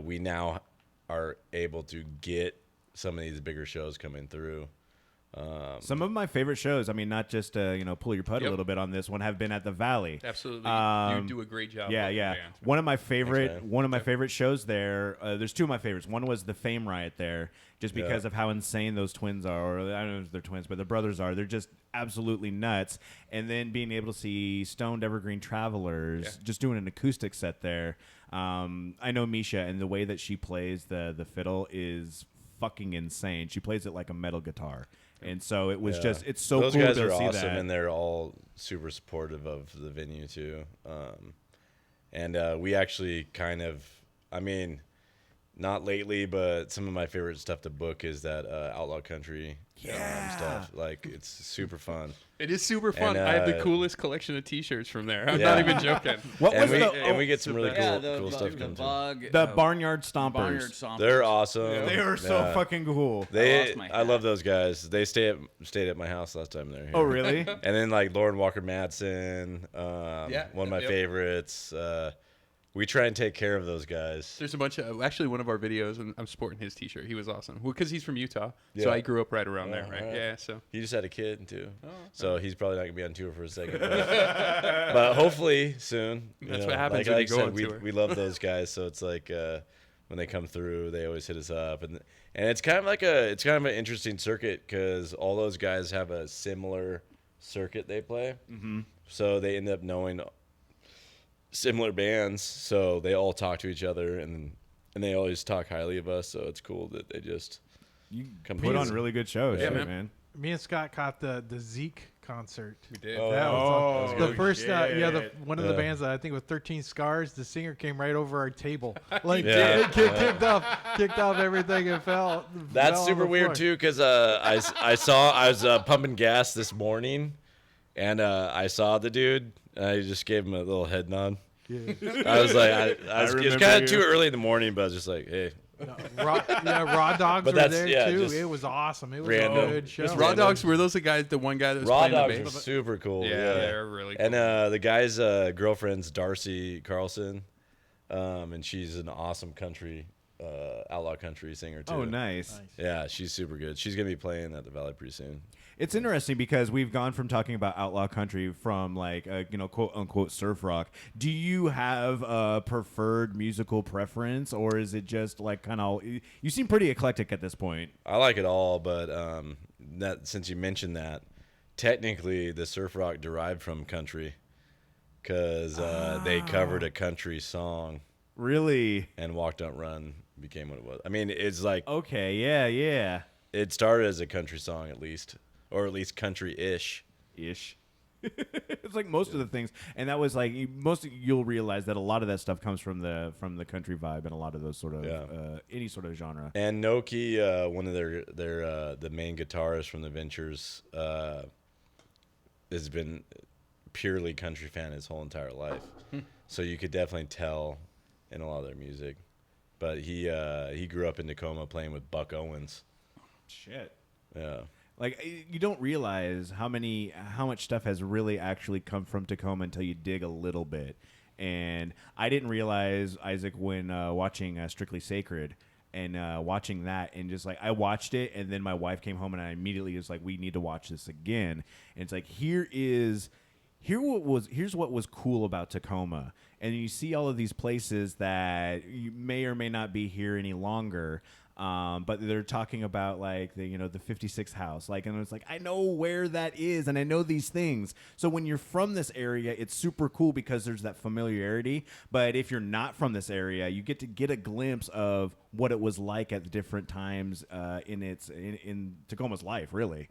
[SPEAKER 5] we now are able to get some of these bigger shows coming through.
[SPEAKER 1] Some of my favorite shows, I mean, not just pull your putt a little bit on this one, have been at the Valley.
[SPEAKER 2] Absolutely, you do a great job.
[SPEAKER 1] Yeah.
[SPEAKER 2] Bands,
[SPEAKER 1] one of my favorite shows there. There's two of my favorites. One was the Fame Riot there, just because of how insane those twins are. Or I don't know if they're twins, but the brothers are. They're just absolutely nuts. And then being able to see Stoned Evergreen Travelers just doing an acoustic set there. I know Misha, and the way that she plays the fiddle is fucking insane. She plays it like a metal guitar. And so it was it's so
[SPEAKER 5] those
[SPEAKER 1] cool
[SPEAKER 5] guys
[SPEAKER 1] to
[SPEAKER 5] are
[SPEAKER 1] see
[SPEAKER 5] awesome,
[SPEAKER 1] that.
[SPEAKER 5] and they're all super supportive of the venue too. And we actually kind of, I mean, not lately, but some of my favorite stuff to book is that Outlaw Country stuff. Like, it's super fun.
[SPEAKER 2] It is super fun.
[SPEAKER 5] And,
[SPEAKER 2] I have the coolest collection of T-shirts from there. I'm not even joking.
[SPEAKER 5] And we get some really cool stuff coming through.
[SPEAKER 1] The Barnyard Stompers.
[SPEAKER 3] Barnyard Stompers.
[SPEAKER 5] They're awesome.
[SPEAKER 1] They are so fucking cool.
[SPEAKER 5] I love those guys. They stayed at my house last time they were here.
[SPEAKER 1] Oh, really?
[SPEAKER 5] And then like Lauren Walker Madsen, one of my favorites. We try and take care of those guys.
[SPEAKER 2] There's a bunch of one of our videos, and I'm sporting his T-shirt. He was awesome because he's from Utah, so I grew up right around there, right? Yeah, so
[SPEAKER 5] he just had a kid too, so he's probably not gonna be on tour for a second, but hopefully soon.
[SPEAKER 2] That's what happens when you go on tour.
[SPEAKER 5] We love those guys, so it's like when they come through, they always hit us up, and it's kind of like an interesting circuit because all those guys have a similar circuit they play, so they end up knowing similar bands, so they all talk to each other, and they always talk highly of us. So it's cool that they just
[SPEAKER 1] put on really good shows.
[SPEAKER 2] Yeah,
[SPEAKER 1] man.
[SPEAKER 6] Me and Scott caught the Zeke concert.
[SPEAKER 2] we did.
[SPEAKER 6] That was the first.
[SPEAKER 1] shit.
[SPEAKER 6] One of the bands that I think with 13 Scars. The singer came right over our table, like
[SPEAKER 5] Yeah.
[SPEAKER 6] kicked off everything and fell.
[SPEAKER 5] That's
[SPEAKER 6] fell on
[SPEAKER 5] super
[SPEAKER 6] the
[SPEAKER 5] weird
[SPEAKER 6] floor.
[SPEAKER 5] too, because I was pumping gas this morning, and I saw the dude. And I just gave him a little head nod.
[SPEAKER 6] Yeah.
[SPEAKER 5] I was like, it was
[SPEAKER 1] remember
[SPEAKER 5] kind
[SPEAKER 1] you.
[SPEAKER 5] of too early in the morning, but I was just like, hey.
[SPEAKER 6] Raw Dogs
[SPEAKER 5] But
[SPEAKER 6] were
[SPEAKER 5] that's-
[SPEAKER 6] there
[SPEAKER 5] yeah,
[SPEAKER 6] too.
[SPEAKER 5] just
[SPEAKER 6] It was awesome. It was
[SPEAKER 5] random.
[SPEAKER 6] a good show.
[SPEAKER 2] Raw
[SPEAKER 5] random.
[SPEAKER 2] Dogs were those the one guy that was
[SPEAKER 5] Raw
[SPEAKER 2] playing
[SPEAKER 5] Dogs
[SPEAKER 2] the
[SPEAKER 5] are
[SPEAKER 2] bass?
[SPEAKER 5] super cool.
[SPEAKER 2] Yeah, they're really cool.
[SPEAKER 5] And the guy's girlfriend's Darcy Carlson, and she's an awesome country, outlaw country singer too.
[SPEAKER 1] Oh, nice.
[SPEAKER 5] Yeah, she's super good. She's gonna be playing at the Valley pretty soon.
[SPEAKER 1] It's interesting because we've gone from talking about outlaw country from like quote unquote surf rock. Do you have a preferred musical preference, or is it just like kind of? You seem pretty eclectic at this point.
[SPEAKER 5] I like it all, but that since you mentioned that, technically the surf rock derived from country, because they covered a country song,
[SPEAKER 1] Really?
[SPEAKER 5] and Walk Don't Run became what it was. I mean, it's like
[SPEAKER 1] Okay. Yeah.
[SPEAKER 5] it started as a country song at least, or at least country-ish.
[SPEAKER 1] Ish. It's like most of the things, and that was like you'll realize that a lot of that stuff comes from the country vibe and a lot of those sort of any sort of genre.
[SPEAKER 5] And Noki, one of their the main guitarist from the Ventures, has been purely country fan his whole entire life. So you could definitely tell in a lot of their music. But he grew up in Tacoma playing with Buck Owens.
[SPEAKER 1] Shit.
[SPEAKER 5] Yeah.
[SPEAKER 1] Like you don't realize how much stuff has really actually come from Tacoma until you dig a little bit. And I didn't realize, Isaac, when watching Strictly Sacred and watching that, and just like I watched it, and then my wife came home and I immediately was like, we need to watch this again. And it's like here's what was cool about Tacoma. And you see all of these places that you may or may not be here any longer. but they're talking about like the the 56th house, like, and it's like I know where that is and I know these things. So when you're from this area, it's super cool because there's that familiarity. But if you're not from this area, you get to get a glimpse of what it was like at different times in Tacoma's life, really.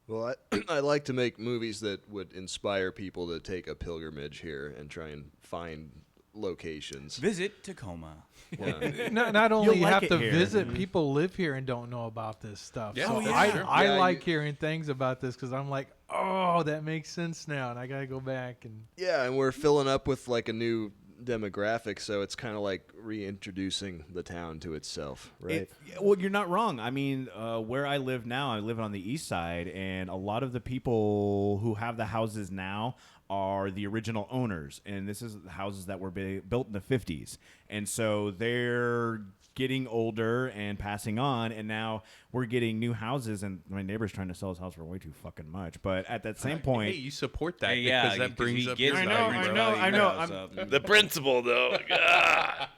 [SPEAKER 4] Well, I like to make movies that would inspire people to take a pilgrimage here and try and find locations.
[SPEAKER 3] Visit Tacoma.
[SPEAKER 4] Yeah.
[SPEAKER 6] Not only
[SPEAKER 1] like
[SPEAKER 6] have
[SPEAKER 1] it
[SPEAKER 6] to
[SPEAKER 1] here.
[SPEAKER 6] visit, people live here and don't know about this stuff.
[SPEAKER 2] Yeah,
[SPEAKER 6] So
[SPEAKER 2] oh, yeah,
[SPEAKER 6] I,
[SPEAKER 2] sure.
[SPEAKER 6] I
[SPEAKER 4] Yeah,
[SPEAKER 6] like hearing things about this because I'm like, oh, that makes sense now, and I gotta go back and.
[SPEAKER 4] Yeah, and we're filling up with like a new demographic, so it's kind of like reintroducing the town to itself, right?
[SPEAKER 1] Well, you're not wrong. I mean, where I live now, I live on the east side, and a lot of the people who have the houses now are the original owners, and this is houses that were built in the 50s, and so they're getting older and passing on, and now we're getting new houses, and my neighbor's trying to sell his house for way too fucking much. But at that same point,
[SPEAKER 2] Hey, you support that
[SPEAKER 3] Hey, yeah,
[SPEAKER 2] because that brings
[SPEAKER 3] he
[SPEAKER 2] up
[SPEAKER 3] gets
[SPEAKER 2] your
[SPEAKER 3] the
[SPEAKER 2] value,
[SPEAKER 3] resale
[SPEAKER 2] bro.
[SPEAKER 1] I know,
[SPEAKER 3] values up.
[SPEAKER 5] The principle, though.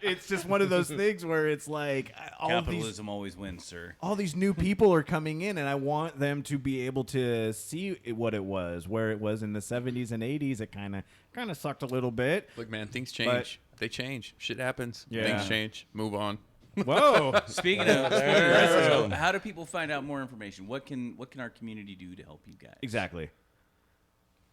[SPEAKER 1] it's just one of those things where it's like all of these
[SPEAKER 3] Capitalism always wins, sir.
[SPEAKER 1] all these new people are coming in, and I want them to be able to see what it was, where it was in the 70s and 80s. It kind of sucked a little bit.
[SPEAKER 2] Look, man, things change. They change. Shit happens.
[SPEAKER 1] Yeah.
[SPEAKER 2] Things change. Move on.
[SPEAKER 1] Whoa.
[SPEAKER 3] Speaking of,
[SPEAKER 5] There.
[SPEAKER 3] so how do people find out more information? What can our community do to help you guys?
[SPEAKER 1] Exactly.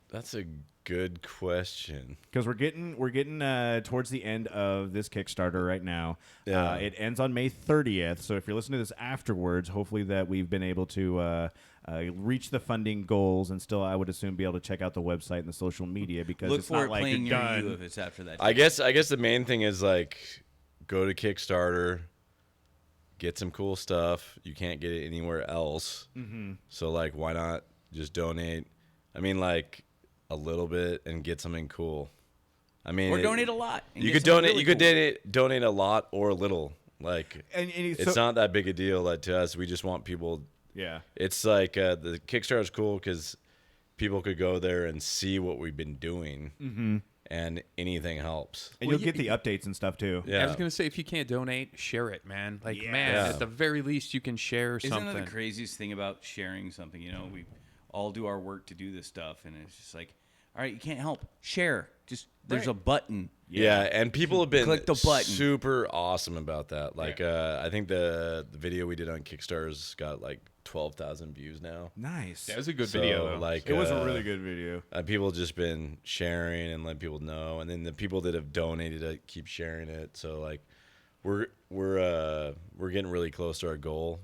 [SPEAKER 5] That's a good question.
[SPEAKER 1] Because we're getting towards the end of this Kickstarter right now.
[SPEAKER 5] Yeah.
[SPEAKER 1] It ends on May 30th. So if you're listening to this afterwards, hopefully that we've been able to reach the funding goals, and still, I would assume, be able to check out the website and the social media, because
[SPEAKER 3] Look
[SPEAKER 1] it's
[SPEAKER 3] for
[SPEAKER 1] not
[SPEAKER 3] it
[SPEAKER 1] like
[SPEAKER 3] playing
[SPEAKER 1] you're
[SPEAKER 3] near
[SPEAKER 1] done.
[SPEAKER 3] you if it's after that.
[SPEAKER 5] I guess the main thing is like go to Kickstarter, get some cool stuff. You can't get it anywhere else. Mm-hmm. So like, why not just donate? I mean, like a little bit and get something cool. I mean,
[SPEAKER 3] or donate a lot. and
[SPEAKER 5] You
[SPEAKER 3] get
[SPEAKER 5] could
[SPEAKER 3] something
[SPEAKER 5] donate.
[SPEAKER 3] really
[SPEAKER 5] You could
[SPEAKER 3] cool.
[SPEAKER 5] donate a lot or a little. Like
[SPEAKER 1] And
[SPEAKER 5] it's
[SPEAKER 1] so,
[SPEAKER 5] not that big a deal. Like to us, we just want people.
[SPEAKER 1] yeah.
[SPEAKER 5] It's like the Kickstarter is cool because people could go there and see what we've been doing, and anything helps.
[SPEAKER 1] And you'll get the updates and stuff too.
[SPEAKER 5] Yeah.
[SPEAKER 2] I was gonna say, if you can't donate, share it, man. Like,
[SPEAKER 1] Yeah.
[SPEAKER 2] man,
[SPEAKER 5] Yeah.
[SPEAKER 2] at the very least, you can share
[SPEAKER 3] Isn't
[SPEAKER 2] something.
[SPEAKER 3] that the craziest thing about sharing something? You know, we all do our work to do this stuff, and it's just like, all right, you can't help. Share. Just there's a button.
[SPEAKER 5] Yeah, and people have been
[SPEAKER 3] Click the button.
[SPEAKER 5] super awesome about that. Like, I think the video we did on Kickstarter's got like 12,000 views now.
[SPEAKER 1] Nice.
[SPEAKER 2] That was a good
[SPEAKER 5] So,
[SPEAKER 2] video, though.
[SPEAKER 5] like,
[SPEAKER 1] It was a really good video.
[SPEAKER 5] People just been sharing and letting people know, and then the people that have donated keep sharing it. So like, we're getting really close to our goal.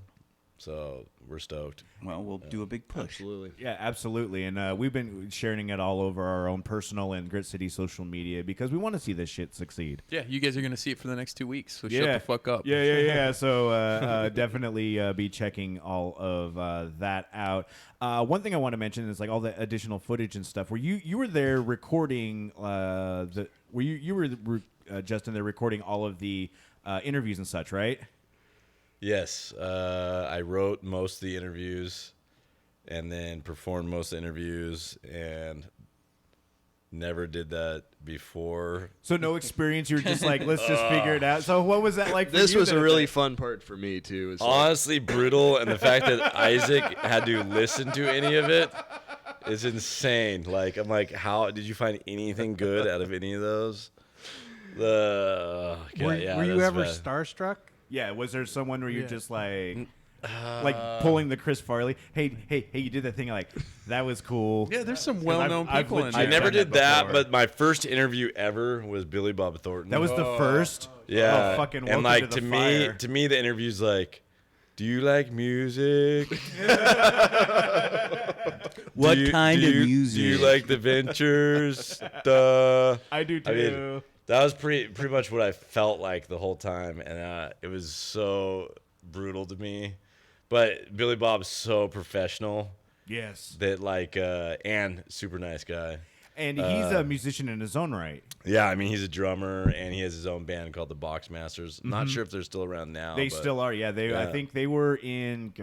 [SPEAKER 5] So we're stoked.
[SPEAKER 3] Well, we'll do a big push.
[SPEAKER 4] Absolutely.
[SPEAKER 1] Yeah, absolutely. And we've been sharing it all over our own personal and Grit City social media because we want to see this shit succeed.
[SPEAKER 2] Yeah, you guys are gonna see it for the next 2 weeks. So shut the fuck up.
[SPEAKER 1] Yeah. So definitely be checking all of that out. One thing I want to mention is like all the additional footage and stuff. Were you were there recording Justin, there recording all of the interviews and such, right?
[SPEAKER 5] Yes, I wrote most of the interviews, and then performed most of the interviews, and never did that before.
[SPEAKER 1] So no experience. You were just like, let's just figure it out. So what was that like for
[SPEAKER 4] This
[SPEAKER 1] you
[SPEAKER 4] was
[SPEAKER 1] then?
[SPEAKER 4] a really fun part for me too. It's like,
[SPEAKER 5] Honestly, brutal, and the fact that Isaac had to listen to any of it is insane. Like, I'm like, how did you find anything good out of any of those?
[SPEAKER 6] Were you
[SPEAKER 5] that's
[SPEAKER 6] ever
[SPEAKER 5] bad.
[SPEAKER 6] starstruck?
[SPEAKER 1] Yeah, was there someone where you're
[SPEAKER 6] Yeah.
[SPEAKER 1] just like pulling the Chris Farley? Hey, you did that thing. Like, that was cool.
[SPEAKER 2] Yeah, there's some well-known
[SPEAKER 1] I've
[SPEAKER 2] people in
[SPEAKER 1] legit
[SPEAKER 2] there.
[SPEAKER 5] I never
[SPEAKER 1] done
[SPEAKER 5] did
[SPEAKER 1] that
[SPEAKER 5] that,
[SPEAKER 1] before.
[SPEAKER 5] but my first interview ever was Billy Bob Thornton.
[SPEAKER 1] That was the first.
[SPEAKER 5] Yeah,
[SPEAKER 1] Oh, fucking
[SPEAKER 5] and
[SPEAKER 1] welcome
[SPEAKER 5] like
[SPEAKER 1] to the
[SPEAKER 5] me,
[SPEAKER 1] fire.
[SPEAKER 5] to me, the interview's like, "Do you like music?
[SPEAKER 3] What
[SPEAKER 5] Do you-
[SPEAKER 3] kind
[SPEAKER 5] do
[SPEAKER 3] of
[SPEAKER 5] you-
[SPEAKER 3] music?
[SPEAKER 5] Do you like the Ventures? Duh."
[SPEAKER 1] I do too.
[SPEAKER 5] I mean, that was pretty much what I felt like the whole time, and it was so brutal to me. But Billy Bob's so professional
[SPEAKER 1] yes.
[SPEAKER 5] that and super nice guy.
[SPEAKER 1] And he's a musician in his own right.
[SPEAKER 5] Yeah, I mean, he's a drummer, and he has his own band called the Box Masters. I'm not sure if they're still around now.
[SPEAKER 1] They
[SPEAKER 5] but
[SPEAKER 1] still are. Yeah, I
[SPEAKER 5] Yeah.
[SPEAKER 1] think they were in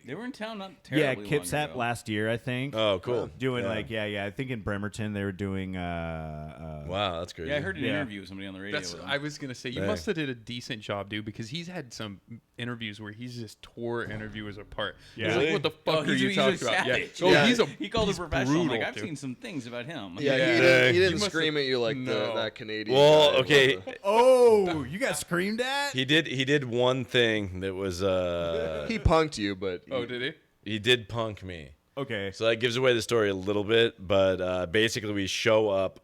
[SPEAKER 3] They were in town not
[SPEAKER 1] Yeah,
[SPEAKER 3] terribly long
[SPEAKER 1] Kitsap
[SPEAKER 3] ago.
[SPEAKER 1] last year, I think.
[SPEAKER 5] Oh, cool.
[SPEAKER 1] Doing
[SPEAKER 5] Yeah.
[SPEAKER 1] I think in Bremerton they were doing.
[SPEAKER 5] Wow, that's crazy.
[SPEAKER 3] Yeah, I heard an
[SPEAKER 1] Yeah.
[SPEAKER 3] interview with somebody on the radio.
[SPEAKER 2] That's.
[SPEAKER 3] with him.
[SPEAKER 2] I was gonna say you
[SPEAKER 5] Dang.
[SPEAKER 2] must have did a decent job, dude, because he's had some interviews where he's just tore interviewers apart.
[SPEAKER 1] Yeah.
[SPEAKER 2] It's like, what the fuck are you
[SPEAKER 3] he's
[SPEAKER 2] talking
[SPEAKER 3] a
[SPEAKER 2] about? Yeah.
[SPEAKER 3] savage.
[SPEAKER 2] Oh,
[SPEAKER 4] Yeah.
[SPEAKER 3] He called
[SPEAKER 2] he's
[SPEAKER 3] it professional. I'm like,
[SPEAKER 2] brutal,
[SPEAKER 3] I've
[SPEAKER 2] dude.
[SPEAKER 3] seen some things about him.
[SPEAKER 4] Yeah,
[SPEAKER 2] Yeah.
[SPEAKER 4] he didn't, he
[SPEAKER 2] You
[SPEAKER 4] didn't
[SPEAKER 2] must
[SPEAKER 4] scream at you like
[SPEAKER 2] No.
[SPEAKER 4] that Canadian.
[SPEAKER 5] Well,
[SPEAKER 4] guy
[SPEAKER 5] okay.
[SPEAKER 4] was.
[SPEAKER 1] Oh, you got screamed at?
[SPEAKER 5] He did one thing that was
[SPEAKER 4] He punked you, but
[SPEAKER 2] Oh, did he?
[SPEAKER 5] he did punk me.
[SPEAKER 1] Okay.
[SPEAKER 5] So that gives away the story a little bit, but basically we show up,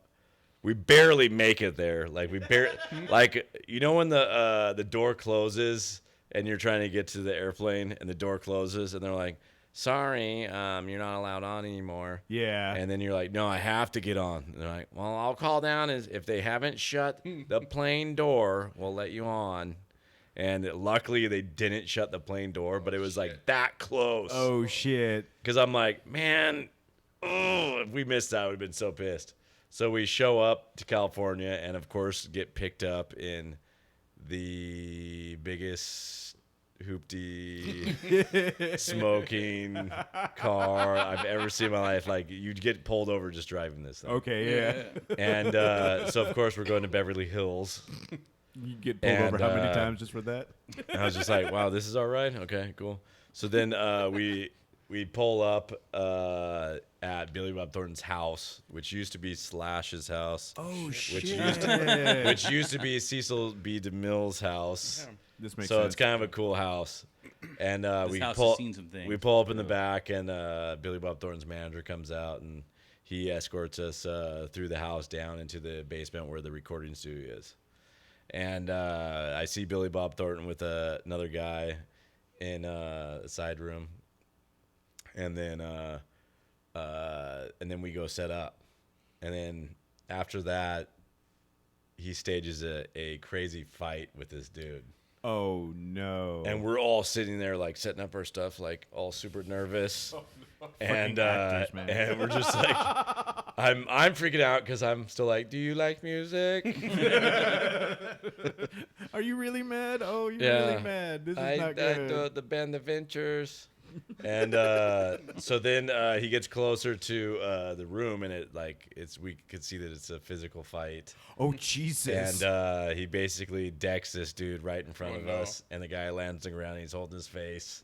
[SPEAKER 5] we barely make it there. Like we barely, like you know when the door closes and you're trying to get to the airplane and the door closes and they're like, "Sorry, you're not allowed on anymore."
[SPEAKER 1] Yeah.
[SPEAKER 5] And then you're like, "No, I have to get on." And they're like, "Well, I'll call down as if they haven't shut the plane door, we'll let you on." And luckily they didn't shut the plane door, but it was like that close.
[SPEAKER 1] Oh shit.
[SPEAKER 5] Because I'm like, man, if we missed that, I would have been so pissed. So we show up to California and, of course, get picked up in the biggest hoopty smoking car I've ever seen in my life. Like, you'd get pulled over just driving this thing.
[SPEAKER 1] Okay. Yeah.
[SPEAKER 5] And so, of course, we're going to Beverly Hills.
[SPEAKER 1] You get pulled
[SPEAKER 5] And,
[SPEAKER 1] over how many times just for that?
[SPEAKER 5] And I was just like, wow, this is all right. Okay, cool. So then we pull up at Billy Bob Thornton's house, which used to be Slash's house,
[SPEAKER 1] Oh shit.
[SPEAKER 5] which used to be Cecil B. DeMille's house.
[SPEAKER 1] This makes
[SPEAKER 5] So
[SPEAKER 1] sense.
[SPEAKER 5] it's kind of a cool house. And we
[SPEAKER 3] house
[SPEAKER 5] pull
[SPEAKER 3] has seen some things.
[SPEAKER 5] we pull up in the back, and Billy Bob Thornton's manager comes out, and he escorts us through the house down into the basement where the recording studio is. And I see Billy Bob Thornton with another guy in a side room, and then we go set up, and then after that, he stages a crazy fight with this dude.
[SPEAKER 1] Oh no.
[SPEAKER 5] And we're all sitting there like setting up our stuff, like all super nervous. And
[SPEAKER 1] actors, man.
[SPEAKER 5] and we're just like, I'm freaking out because I'm still like, do you like music?
[SPEAKER 1] Are you really mad? Oh, you're
[SPEAKER 5] Yeah.
[SPEAKER 1] really mad. This is
[SPEAKER 5] I
[SPEAKER 1] not good.
[SPEAKER 5] do the band The Ventures. And so then he gets closer to the room, and we could see that it's a physical fight.
[SPEAKER 1] Oh Jesus.
[SPEAKER 5] And he basically decks this dude right in front
[SPEAKER 2] Oh,
[SPEAKER 5] of
[SPEAKER 2] no.
[SPEAKER 5] us, and the guy lands on the ground, and he's holding his face.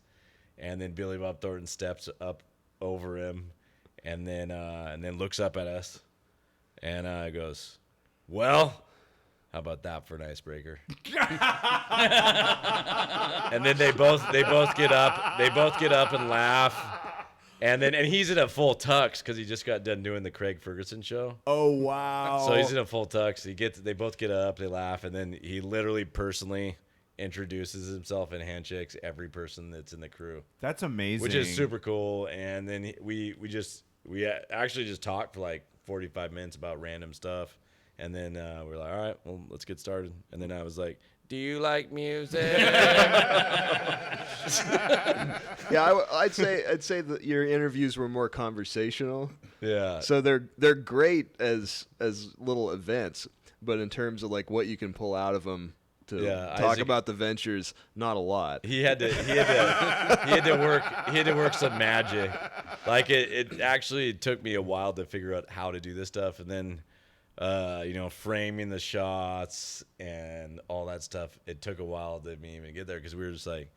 [SPEAKER 5] And then Billy Bob Thornton steps up over him, and then looks up at us, and goes, "Well, how about that for an icebreaker?" And then they both get up and laugh. And he's in a full tux because he just got done doing the Craig Ferguson show.
[SPEAKER 1] Oh wow.
[SPEAKER 5] So he's in a full tux. They both get up, they laugh, and then he literally personally introduces himself and handshakes every person that's in the crew,
[SPEAKER 1] That's amazing.
[SPEAKER 5] which is super cool. And then we actually just talked for like 45 minutes about random stuff, and then we're like, all right, well, let's get started. And then I was like, do you like music?
[SPEAKER 4] Yeah, I'd say that your interviews were more conversational.
[SPEAKER 5] Yeah.
[SPEAKER 4] So they're great as little events, but in terms of like what you can pull out of them to
[SPEAKER 5] Yeah,
[SPEAKER 4] talk
[SPEAKER 5] Isaac-
[SPEAKER 4] about the ventures, not a lot.
[SPEAKER 5] He had to work some magic. Like it actually took me a while to figure out how to do this stuff, and then framing the shots and all that stuff. It took a while to me even get there because we were just like,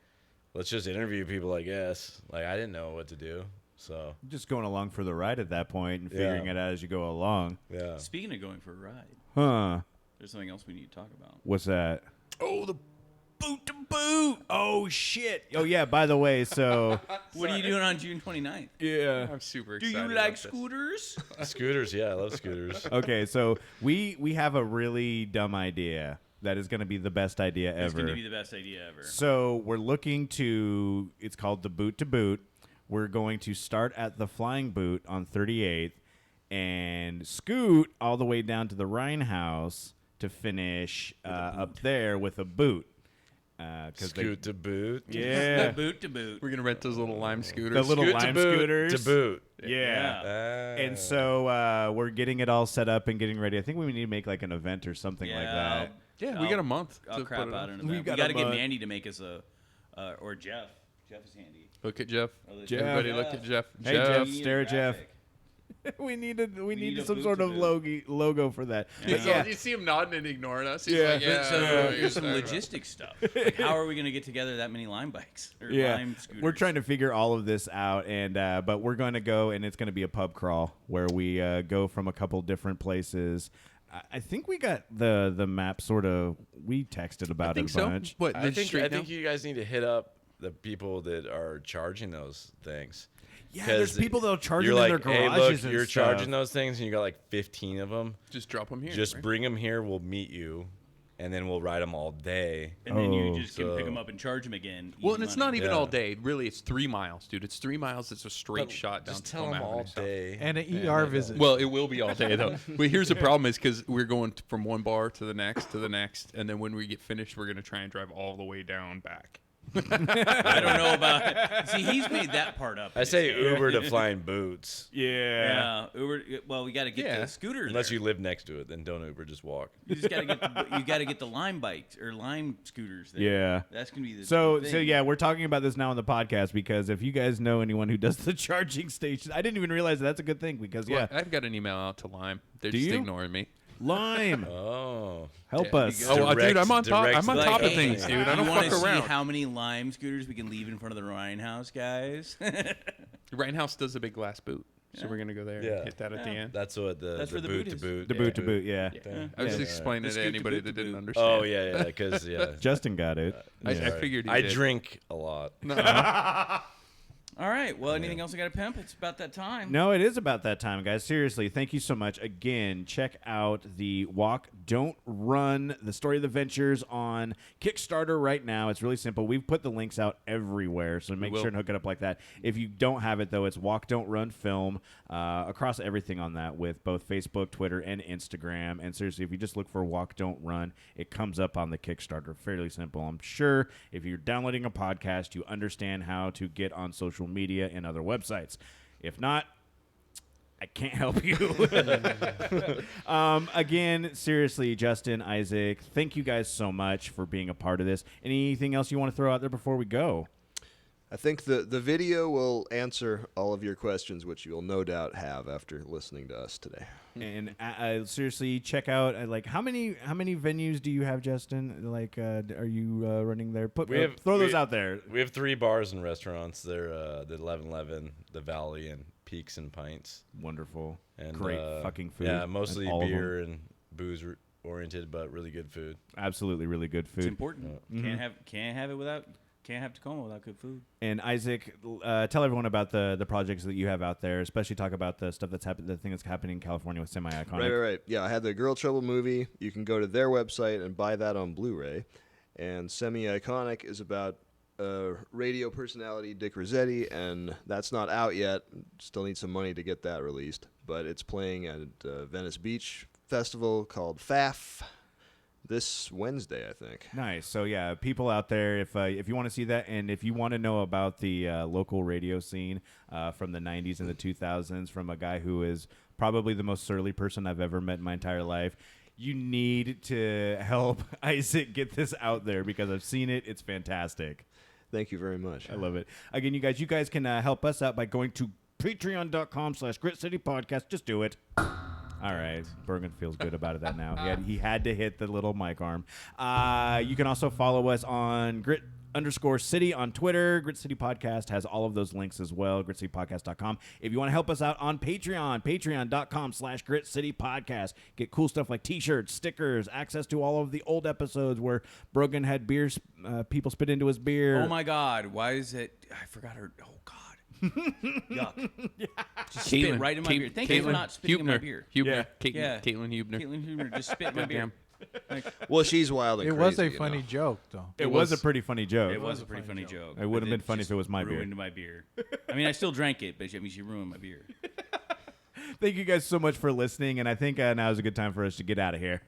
[SPEAKER 5] let's just interview people, I guess. Like I didn't know what to do, so
[SPEAKER 1] just going along for the ride at that point and figuring
[SPEAKER 5] Yeah.
[SPEAKER 1] it out as you go along.
[SPEAKER 5] yeah.
[SPEAKER 3] Speaking of going for a ride,
[SPEAKER 1] Huh.
[SPEAKER 3] there's something else we need to talk about.
[SPEAKER 1] What's that? Oh, the boot to boot. Oh shit. Oh yeah. By the way, so
[SPEAKER 3] What are you doing on June 29th?
[SPEAKER 1] yeah.
[SPEAKER 2] I'm super
[SPEAKER 3] Do
[SPEAKER 2] excited.
[SPEAKER 3] you like
[SPEAKER 2] about this.
[SPEAKER 3] scooters?
[SPEAKER 5] Scooters, yeah, I love scooters.
[SPEAKER 1] Okay, so we have a really dumb idea that is going to be the best idea
[SPEAKER 3] It's going
[SPEAKER 1] ever.
[SPEAKER 3] to be the best idea ever.
[SPEAKER 1] So we're looking to. It's called the boot to boot. We're going to start at the flying boot on 38th and scoot all the way down to the Rhine House to finish up there with a boot.
[SPEAKER 5] Scoot to boot.
[SPEAKER 1] Yeah.
[SPEAKER 3] Boot to boot.
[SPEAKER 2] We're gonna rent those little lime scooters.
[SPEAKER 1] The little
[SPEAKER 5] Scoot to
[SPEAKER 1] lime
[SPEAKER 5] boot,
[SPEAKER 1] scooters.
[SPEAKER 5] To boot.
[SPEAKER 1] Yeah.
[SPEAKER 3] Yeah.
[SPEAKER 1] And so we're getting it all set up and getting ready. I think we need to make like an event or something like that.
[SPEAKER 2] Yeah, we got a month
[SPEAKER 3] I'll
[SPEAKER 2] to
[SPEAKER 3] crap
[SPEAKER 2] put it
[SPEAKER 3] out
[SPEAKER 2] on.
[SPEAKER 3] an event. We
[SPEAKER 1] got
[SPEAKER 3] got
[SPEAKER 1] a
[SPEAKER 3] to get
[SPEAKER 1] month.
[SPEAKER 3] Mandy to make us or Jeff. Jeff is handy.
[SPEAKER 2] Look at Jeff.
[SPEAKER 1] Jeff.
[SPEAKER 2] Everybody look at Jeff.
[SPEAKER 1] Hey,
[SPEAKER 2] Jeff.
[SPEAKER 1] Jeff. Stare at Jeff. we needed
[SPEAKER 3] need a
[SPEAKER 1] some
[SPEAKER 3] boot
[SPEAKER 1] sort
[SPEAKER 3] to
[SPEAKER 1] of
[SPEAKER 3] boot.
[SPEAKER 1] logo for that.
[SPEAKER 3] Yeah.
[SPEAKER 1] But yeah.
[SPEAKER 2] You see him nodding and ignoring us. He's
[SPEAKER 1] Yeah.
[SPEAKER 2] like, yeah.
[SPEAKER 3] So
[SPEAKER 2] I know what you're
[SPEAKER 3] here's some
[SPEAKER 2] talking about.
[SPEAKER 3] logistics stuff. Like, how are we going to get together that many Lime bikes or
[SPEAKER 1] Yeah,
[SPEAKER 3] Lime scooters?
[SPEAKER 1] we're trying to figure all of this out, and but we're going to go, and it's going to be a pub crawl where we go from a couple different places. I think we got the map sort of. We texted about it a bunch.
[SPEAKER 2] What?
[SPEAKER 5] I
[SPEAKER 2] the
[SPEAKER 5] think
[SPEAKER 2] street now?
[SPEAKER 5] you guys need to hit up the people that are charging those things.
[SPEAKER 1] Yeah, there's people that'll charge them
[SPEAKER 5] you're
[SPEAKER 1] in
[SPEAKER 5] like,
[SPEAKER 1] their
[SPEAKER 5] hey,
[SPEAKER 1] garages
[SPEAKER 5] look,
[SPEAKER 1] and
[SPEAKER 5] you're
[SPEAKER 1] stuff.
[SPEAKER 5] charging those things, and you got like 15 of them.
[SPEAKER 2] Just drop them here.
[SPEAKER 5] Just
[SPEAKER 2] right?
[SPEAKER 5] bring them here. We'll meet you, and then we'll ride them all day.
[SPEAKER 3] And then you
[SPEAKER 1] Oh.
[SPEAKER 3] just can pick them up and charge them again.
[SPEAKER 2] Well,
[SPEAKER 3] Easy
[SPEAKER 2] and it's
[SPEAKER 3] money.
[SPEAKER 2] not even
[SPEAKER 5] Yeah.
[SPEAKER 2] all day. Really, it's 3 miles, dude. It's 3 miles. It's a straight
[SPEAKER 5] But
[SPEAKER 2] shot down.
[SPEAKER 5] Just tell
[SPEAKER 2] Tacoma
[SPEAKER 5] them all
[SPEAKER 2] Avenue South.
[SPEAKER 5] day.
[SPEAKER 6] And an ER visit.
[SPEAKER 2] Well, it will be all day though. But here's the problem: is because we're going from one bar to the next, and then when we get finished, we're gonna try and drive all the way down back.
[SPEAKER 3] I don't know about. See, he's made that part up.
[SPEAKER 5] I say Uber to Flying Boots.
[SPEAKER 1] Yeah.
[SPEAKER 3] Yeah, Uber. Well, we got to get
[SPEAKER 2] Yeah.
[SPEAKER 3] the scooter.
[SPEAKER 5] Unless
[SPEAKER 3] there.
[SPEAKER 5] you live next to it, then don't Uber, just walk.
[SPEAKER 3] You just got to get you got to get the Lime bikes or Lime scooters. There.
[SPEAKER 1] Yeah.
[SPEAKER 3] That's gonna be the
[SPEAKER 1] So
[SPEAKER 3] thing.
[SPEAKER 1] yeah, we're talking about this now on the podcast because if you guys know anyone who does the charging station, I didn't even realize that's a good thing because
[SPEAKER 2] Well, I've got an email out to Lime. They're
[SPEAKER 1] Do
[SPEAKER 2] just
[SPEAKER 1] you?
[SPEAKER 2] ignoring me.
[SPEAKER 1] Lime,
[SPEAKER 5] Oh.
[SPEAKER 1] help
[SPEAKER 2] Yeah,
[SPEAKER 1] us.
[SPEAKER 2] Oh, dude, I'm on top.
[SPEAKER 5] direct
[SPEAKER 2] I'm on
[SPEAKER 3] Like,
[SPEAKER 2] top of
[SPEAKER 3] hey,
[SPEAKER 2] things, dude. I don't
[SPEAKER 3] you wanna
[SPEAKER 2] fuck around.
[SPEAKER 3] see how many Lime scooters we can leave in front of the Ryan House, guys?
[SPEAKER 2] Rhinehouse does a big glass boot, so we're gonna go there.
[SPEAKER 5] Yeah.
[SPEAKER 2] And hit that at the end.
[SPEAKER 5] That's what
[SPEAKER 3] That's
[SPEAKER 5] the
[SPEAKER 3] where the
[SPEAKER 5] boot
[SPEAKER 3] boot
[SPEAKER 5] to
[SPEAKER 3] is.
[SPEAKER 5] boot.
[SPEAKER 1] The boot to boot, yeah.
[SPEAKER 2] Yeah. I was
[SPEAKER 1] Yeah.
[SPEAKER 2] explaining
[SPEAKER 3] The
[SPEAKER 2] to
[SPEAKER 3] scoot to
[SPEAKER 2] anybody
[SPEAKER 3] boot
[SPEAKER 2] that
[SPEAKER 3] to
[SPEAKER 2] didn't
[SPEAKER 3] boot.
[SPEAKER 2] understand.
[SPEAKER 5] Oh, yeah, because, yeah.
[SPEAKER 1] Justin got it.
[SPEAKER 2] I
[SPEAKER 1] Yeah.
[SPEAKER 2] figured he
[SPEAKER 5] I
[SPEAKER 2] did.
[SPEAKER 5] drink a lot.
[SPEAKER 3] All right. Well, anything else I got to pimp? It's about that time.
[SPEAKER 1] No, it is about that time, guys. Seriously, thank you so much. Again, check out the Walk, Don't Run, the Story of the Ventures on Kickstarter right now. It's really simple. We've put the links out everywhere, so make
[SPEAKER 2] will.
[SPEAKER 1] sure and hook it up like that. If you don't have it, though, it's Walk, Don't Run Film across everything on that with both Facebook, Twitter, and Instagram. And seriously, if you just look for Walk, Don't Run, it comes up on the Kickstarter. Fairly simple. I'm sure if you're downloading a podcast, you understand how to get on social media and other websites. If not, I can't help you. Again, seriously, Justin, Isaac, thank you guys so much for being a part of this. Anything else you want to throw out there before we go?
[SPEAKER 4] I think the video will answer all of your questions, which you'll no doubt have after listening to us today.
[SPEAKER 1] And seriously, check out how many venues do you have, Justin? Like, are you running there? Throw those out there.
[SPEAKER 5] We have 3 bars and restaurants. They're the 1111, the Valley, and Peaks and Pints.
[SPEAKER 1] Wonderful,
[SPEAKER 5] And
[SPEAKER 1] great fucking food.
[SPEAKER 5] Yeah, mostly
[SPEAKER 1] and all of them.
[SPEAKER 5] beer and booze oriented, but really good food.
[SPEAKER 1] Absolutely, really good food.
[SPEAKER 3] It's important. Can't have Tacoma without good food.
[SPEAKER 1] And Isaac, tell everyone about the projects that you have out there, especially talk about the stuff that's happened, the thing that's happening in California with Semi-Iconic.
[SPEAKER 4] Right. Yeah, I had the Girl Trouble movie. You can go to their website and buy that on Blu-ray. And Semi-Iconic is about radio personality Dick Rossetti, and that's not out yet. Still need some money to get that released. But it's playing at Venice Beach Festival called FAF this Wednesday, I think.
[SPEAKER 1] Nice. So yeah, people out there, if you want to see that, and if you want to know about the local radio scene from the 90s and the 2000s, from a guy who is probably the most surly person I've ever met in my entire life, you need to help Isaac get this out there because I've seen it. It's fantastic.
[SPEAKER 4] Thank you very much.
[SPEAKER 1] I love it. Again, you guys can help us out by going to patreon.com/gritcitypodcast. Just do it. All right. Bergen feels good about that now. He had to hit the little mic arm. You can also follow us on Grit_City on Twitter. Grit City Podcast has all of those links as well. GritCityPodcast.com. If you want to help us out on Patreon, patreon.com/GritCityPodcast. Get cool stuff like t-shirts, stickers, access to all of the old episodes where Brogan had beers, people spit into his beer.
[SPEAKER 3] Oh my God! Why is it? I forgot her. Oh God! Yuck! Just spit right in my beer. Thank you for not spitting in my beer.
[SPEAKER 2] Hubner.
[SPEAKER 3] Yeah.
[SPEAKER 2] Caitlin Hubner.
[SPEAKER 3] Caitlin Hubner just spit in my beer.
[SPEAKER 4] Well, she's wild and
[SPEAKER 6] It
[SPEAKER 4] crazy.
[SPEAKER 6] was a
[SPEAKER 4] you
[SPEAKER 6] funny
[SPEAKER 4] know.
[SPEAKER 6] joke, though.
[SPEAKER 1] It was a pretty funny joke.
[SPEAKER 3] It was a pretty funny joke.
[SPEAKER 1] It would have
[SPEAKER 3] but
[SPEAKER 1] been funny
[SPEAKER 3] just
[SPEAKER 1] if it was my beer.
[SPEAKER 3] ruined my beer. I mean, I still drank it, but I mean, she ruined my beer.
[SPEAKER 1] Thank you guys so much for listening, and I think now is a good time for us to get out of here.